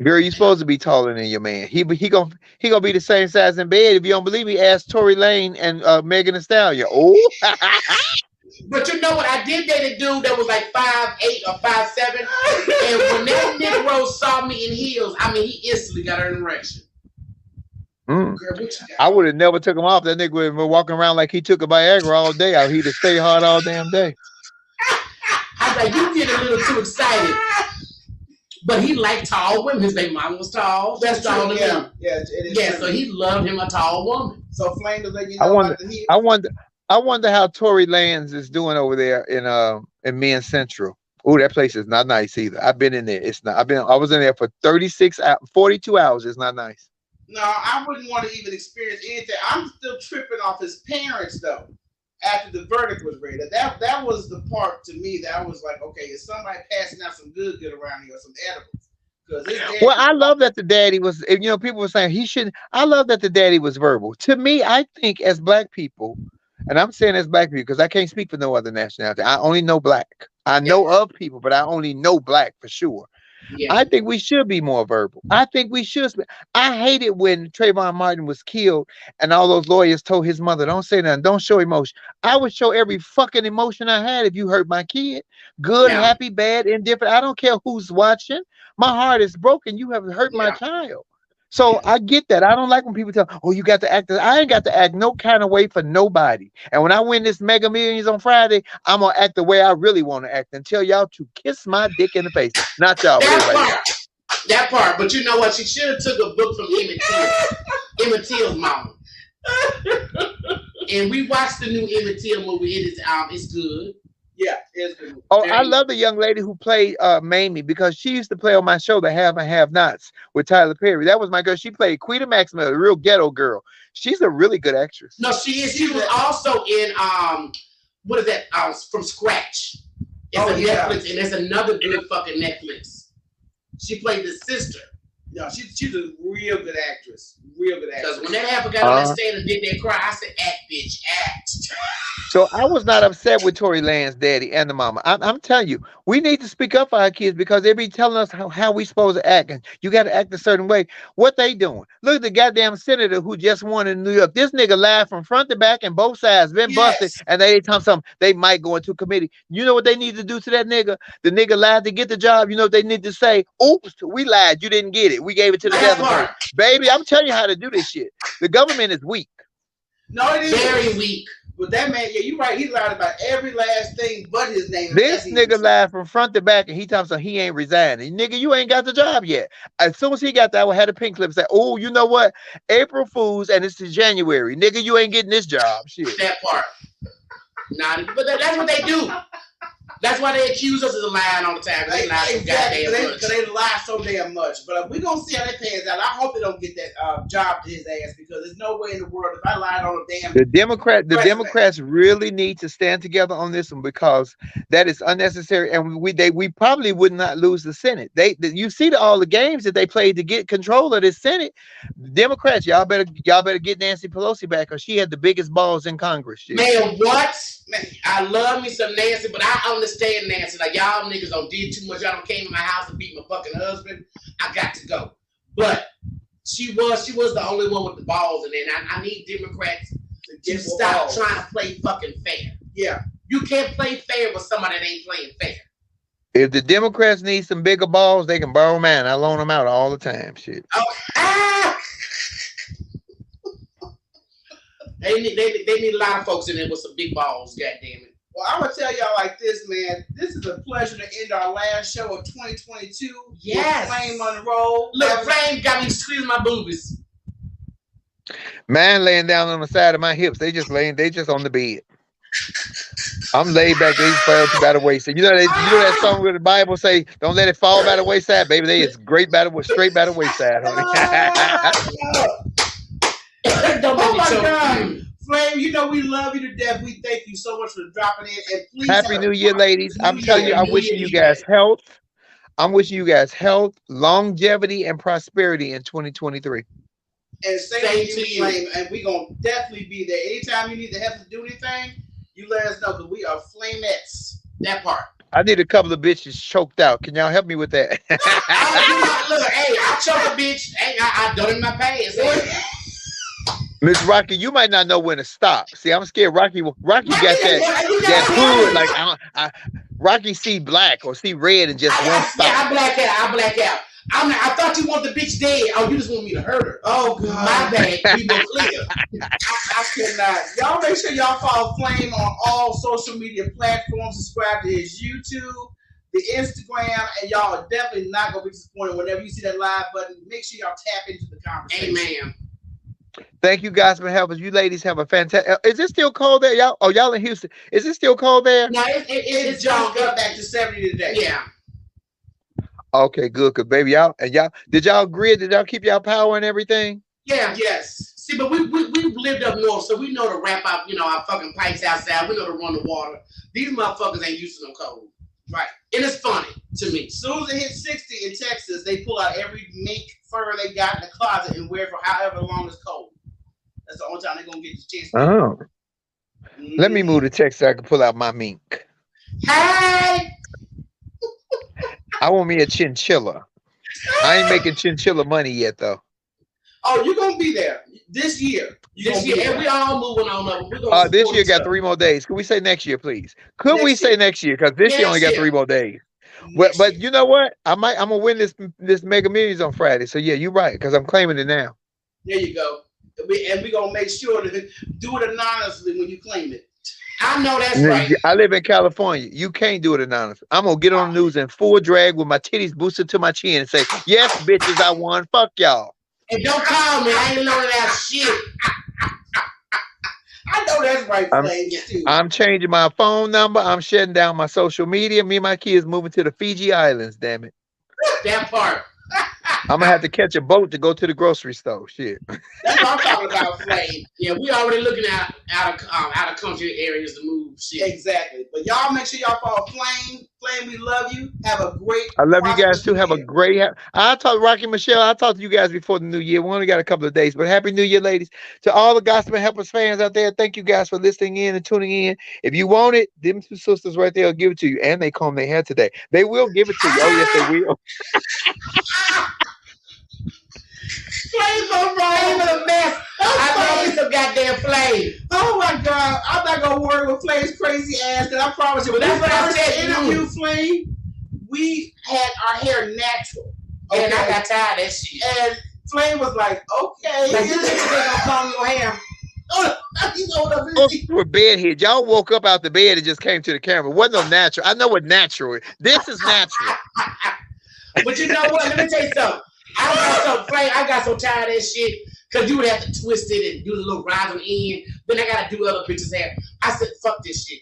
Girl, you supposed to be taller than your man. He gonna be the same size in bed. If you don't believe me, ask Tory Lane and Megan Thee Stallion. Oh, But you know what? I did date a dude that was like 5'8" or 5'7", and when that Negro saw me in heels, I mean, he instantly got an erection. mm. Girl, what you got? I would have never took him off. That nigga would have been walking around like he took a Viagra all day. He'd have stayed hard all damn day. I was like, you get a little too excited. But he liked tall women. His baby mama was tall. That's true. taller than him. Yeah, it is. Yeah, true. so he loved him a tall woman. So Flame does let you I know wonder. about the heat. I wonder how Tory Lanez is doing over there in Men's Central. Oh, that place is not nice either. I've been in there. It's not. I was in there for 42 hours. It's not nice. No, I wouldn't want to even experience anything. I'm still tripping off his parents though. After the verdict was read, that was the part to me that I was like, okay, is somebody passing out some good around here, some edibles? Well, I love that the daddy was. You know, people were saying he shouldn't. I love that the daddy was verbal. To me, I think as black people, and I'm saying as black people because I can't speak for no other nationality. I only know black. I know of people, but I only know black for sure. Yeah. I think we should be more verbal. I think we should. I hated when Trayvon Martin was killed and all those lawyers told his mother, don't say nothing, don't show emotion. I would show every fucking emotion I had if you hurt my kid. Good, happy, bad, indifferent. I don't care who's watching. My heart is broken. You have hurt my child. So I get that. I don't like when people tell, oh, you got to act. I ain't got to act no kind of way for nobody. And when I win this Mega Millions on Friday, I'm going to act the way I really want to act and tell y'all to kiss my dick in the face. Not y'all. That part. But you know what? She should have took a book from Emmett Till's mama. And we watched the new Emmett Till movie. It's good. Yeah, it's good. Oh, I love the young lady who played Mamie because she used to play on my show, The Have and Have Nots, with Tyler Perry. That was my girl. She played Quita Maxima, a real ghetto girl. She's a really good actress. No, she is. She was also in what is that? From Scratch. It's a Netflix, and there's another good fucking Netflix. She played the sister. No, she's a real good actress. Real good actress. Because when that half got on that stand and did that cry, I said, act, bitch, act. So I was not upset with Tory Lanez daddy and the mama. I'm telling you, we need to speak up for our kids because they be telling us how we supposed to act. And you got to act a certain way. What they doing? Look at the goddamn senator who just won in New York. This nigga lied from front to back and both sides. Been busted. And they tell something. They might go into committee. You know what they need to do to that nigga? The nigga lied to get the job. You know what they need to say? Oops, we lied. You didn't get it. We gave it to the other person. Baby, I'm telling you how to do this shit. The government is weak. No, it is. Very weak. But that man, yeah, you're right. He lied about every last thing but his name. This nigga lied from front to back, and he tells him he ain't resigning. Nigga, you ain't got the job yet. As soon as he got that, I had a pink slip and say, oh, you know what? April Fools, and it's in January. Nigga, you ain't getting this job. Shit. That part. Nah, but that's what they do. That's why they accuse us of lying all the time. They lie so goddamn much. Because they lie so damn much. But we're going to see how that pans out. I hope they don't get that job to his ass because there's no way in the world if I lied on a damn... The Democrats really need to stand together on this one because that is unnecessary. And we probably would not lose the Senate. You see all the games that they played to get control of this Senate. The Democrats, y'all better get Nancy Pelosi back because she had the biggest balls in Congress. Shit. Man, what? Man, I love me some Nancy, but I understand Nancy. Like, y'all niggas don't did too much. Y'all don't came in my house and beat my fucking husband. I got to go. But she was the only one with the balls in there. And I need Democrats to stop trying to play fucking fair. Yeah. You can't play fair with somebody that ain't playing fair. If the Democrats need some bigger balls, they can borrow mine. I loan them out all the time. Shit. Oh, They need a lot of folks in there with some big balls, goddammit. Well, I'm going to tell y'all like this, man. This is a pleasure to end our last show of 2022. Yes. With Flame Monroe. Look, Flame got me squeezing my boobies. Man laying down on the side of my hips. They just on the bed. I'm laid back. They fell by the wayside. You know that song where the Bible say, "Don't let it fall by the wayside, baby." It's straight by the wayside, honey. Oh my God, Flame! You know we love you to death. We thank you so much for dropping in. And please, Happy New Year, ladies! I'm telling you, I'm wishing you guys health. I'm wishing you guys health, longevity, and prosperity in 2023. And same to you, Flame. And we're gonna definitely be there. Anytime you need the help to do anything, you let us know because we are Flamettes. That part. I need a couple of bitches choked out. Can y'all help me with that? Look, hey, I choke a bitch. Hey, I done it in my pants. Miss Rocky, you might not know when to stop. See, I'm scared. Rocky got that hood. Like Rocky see black or see red and just won't stop. Yeah, I black out. I thought you want the bitch dead. Oh, you just want me to hurt her. Oh, God. My bad. We were clear. I cannot. Y'all make sure y'all follow Flame on all social media platforms. Subscribe to his YouTube, the Instagram, and y'all are definitely not going to be disappointed whenever you see that live button. Make sure y'all tap into the conversation. Amen. Thank you guys for helping. You ladies have a fantastic. Is it still cold there? Y'all in Houston. Is it still cold there? No, it's just got back to 70 today. Yeah. Okay, good. Cause baby, did y'all agree? Did y'all keep y'all power and everything? Yeah. Yes. See, but we lived up north, so we know to wrap up, our fucking pipes outside. We know to run the water. These motherfuckers ain't used to no cold. Right. And it's funny to me. As soon as it hits 60 in Texas, they pull out every mink fur they got in the closet and wear it for however long it's cold. That's the only time they're going to get the chance. Oh. Let me move to Texas so I can pull out my mink. Hey! I want me a chinchilla. I ain't making chinchilla money yet, though. Oh, you're going to be there this year. And we all moving on up. This year got 3 more days. Could we say next year, please? Could we say next year? Because this year only got 3 more days. But you know what? I'm gonna win this Mega Millions on Friday. So yeah, you're right. Because I'm claiming it now. There you go. And we're gonna make sure to do it anonymously when you claim it. I know that's right. I live in California. You can't do it anonymously. I'm gonna get on the news in full drag with my titties boosted to my chin and say, "Yes, bitches, I won. Fuck y'all." And don't call me. I ain't learning that shit. I know that's right, too. I'm changing my phone number. I'm shutting down my social media. Me and my kids moving to the Fiji Islands. Damn it. That part. I'm gonna have to catch a boat to go to the grocery store. Shit. That's what I'm talking about, Flame. Yeah, we already looking at out of country areas to move. Shit. Exactly. But y'all make sure y'all follow Flame. Flame, we love you. Have a great. I love you guys too. Have a great. I talked Rocky Michelle. I talked to you guys before the new year. We only got a couple of days, but happy New Year, ladies. To all the Gospel Helpers fans out there, thank you guys for listening in and tuning in. If you want it, them 2 sisters right there will give it to you, and they comb their hair today. They will give it to you. Oh yes, they will. Flame's on Flame a mess. I love you some goddamn Flame. Oh my God, I'm not gonna worry with Flame's crazy ass. Cause I promise you, when that's what I said. Interview Flame, we had our hair natural, and I got tired of that shit. And Flame was like, "Okay, like, you think they're gonna comb your hair?" We're bedhead. Y'all woke up out the bed and just came to the camera. Wasn't no natural. I know what natural is. This is natural. But you know what? Let me tell you something. I got so tired of that shit because you would have to twist it and do the little rise on the end. Then I gotta do other bitches' hair. I said, fuck this shit.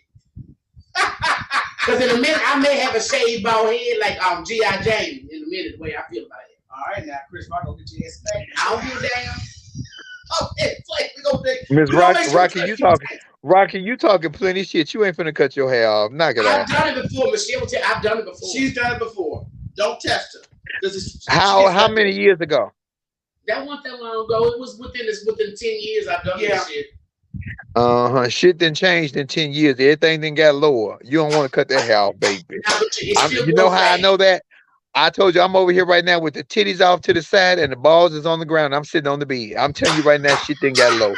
Because in a minute I may have a shaved bald head like G.I. Jane. In a minute, the way I feel about it. All right, now Chris, I'm gonna get you ass back. I don't give a damn. Okay, we gonna take Miss Rocky, you talking plenty shit. You ain't finna cut your hair off. Knock it off. I've done it before, Michelle. I've done it before. She's done it before. Don't test her. How many years ago? That wasn't that long ago. It was within 10 years I've done this shit. Shit done changed in 10 years. Everything then got lower. You don't want to cut that hair off, baby. You know how I know that? I told you I'm over here right now with the titties off to the side and the balls is on the ground. I'm sitting on the bed. I'm telling you right now, shit didn't got low.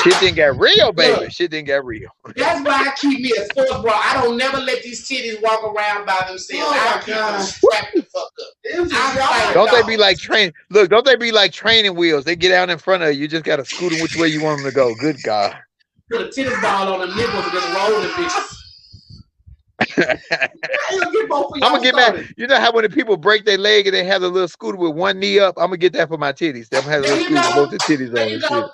Shit didn't get real, baby. Look, shit didn't get real. That's why I keep me a sports bra. I don't never let these titties walk around by themselves. I keep them strapped the fuck up. Don't they be like train? Look, don't they be like training wheels? They get out in front of you. You just gotta scoot them which way you want them to go. Good God. Put a tennis ball on the nipples and just roll the bitches. I'm gonna get mad. You know how when the people break their leg and they have a little scooter with one knee up? I'm gonna get that for my titties. Them have a little scooter with both the titties on and shit.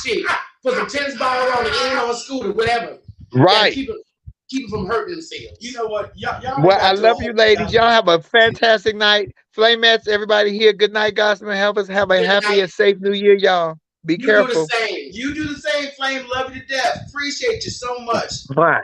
Shit. Put some tennis ball on the end on a scooter, whatever. Right. Keep them from hurting themselves. You know what? Y'all well, I love you, ladies. Y'all have a fantastic night. Flamettes, everybody here. Good night, Gospel Helpers. Have a happy and safe New Year, y'all. Be careful. You do the same, Flame. Love you to death. Appreciate you so much. Bye.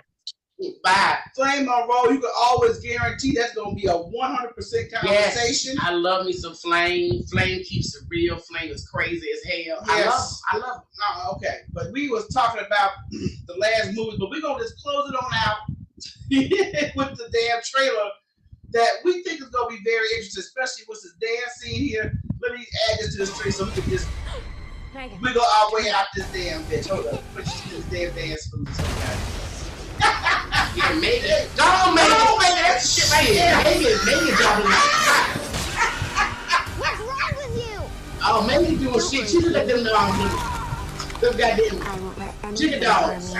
Bye. Flame on roll. You can always guarantee that's gonna be a 100% conversation. Yes, I love me some Flame. Flame keeps it real. Flame is crazy as hell. Yes. I love it. Okay, but we was talking about the last movie, but we're gonna just close it on out. with the damn trailer that we think is going to be very interesting, especially with this dance scene here. Let me add this to the stream so we can just wiggle our way out this damn bitch. Hold up. Put this damn dance food. Yeah, maybe. Don't make that shit right here. Maybe dropping like What's wrong with you? oh, maybe doing shit. She just let them know I'm doing. Them goddamn I won't let chicken dogs.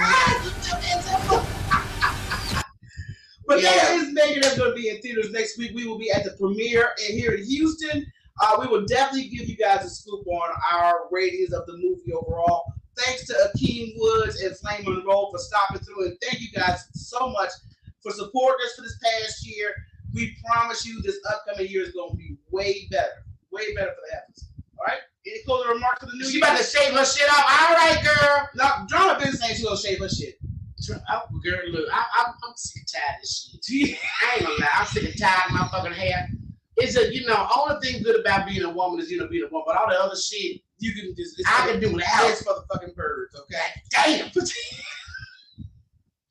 But that is Megan that's going to be in theaters next week. We will be at the premiere here in Houston. We will definitely give you guys a scoop on our ratings of the movie overall. Thanks to Akeem Woods and Flame Monroe for stopping through. And thank you guys so much for supporting us for this past year. We promise you this upcoming year is going to be way better. Way better for the episode. All right? Any closing remarks for the new year? She about to shave her shit off. All right, girl. Now, Drama Business ain't she going to shave her shit. Girl, look, I'm sick and tired of this shit. I ain't gonna lie, I'm sick and tired of my fucking hair. It's a, only thing good about being a woman is, being a woman. But all the other shit, you can just, I can do without. It's for the fucking birds, okay? Damn.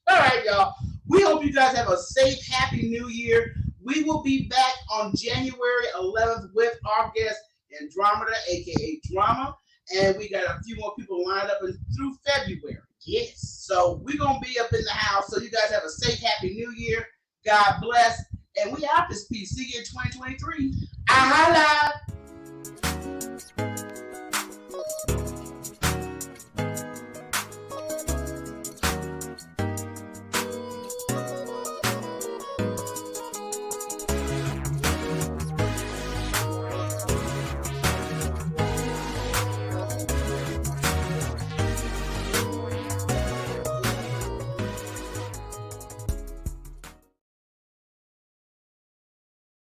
All right, y'all. We hope you guys have a safe, happy new year. We will be back on January 11th with our guest, Andromeda, a.k.a. Drama. And we got a few more people lined up through February. Yes. So we're going to be up in the house. So you guys have a safe, happy new year. God bless. And we out this piece. See you in 2023. I holla.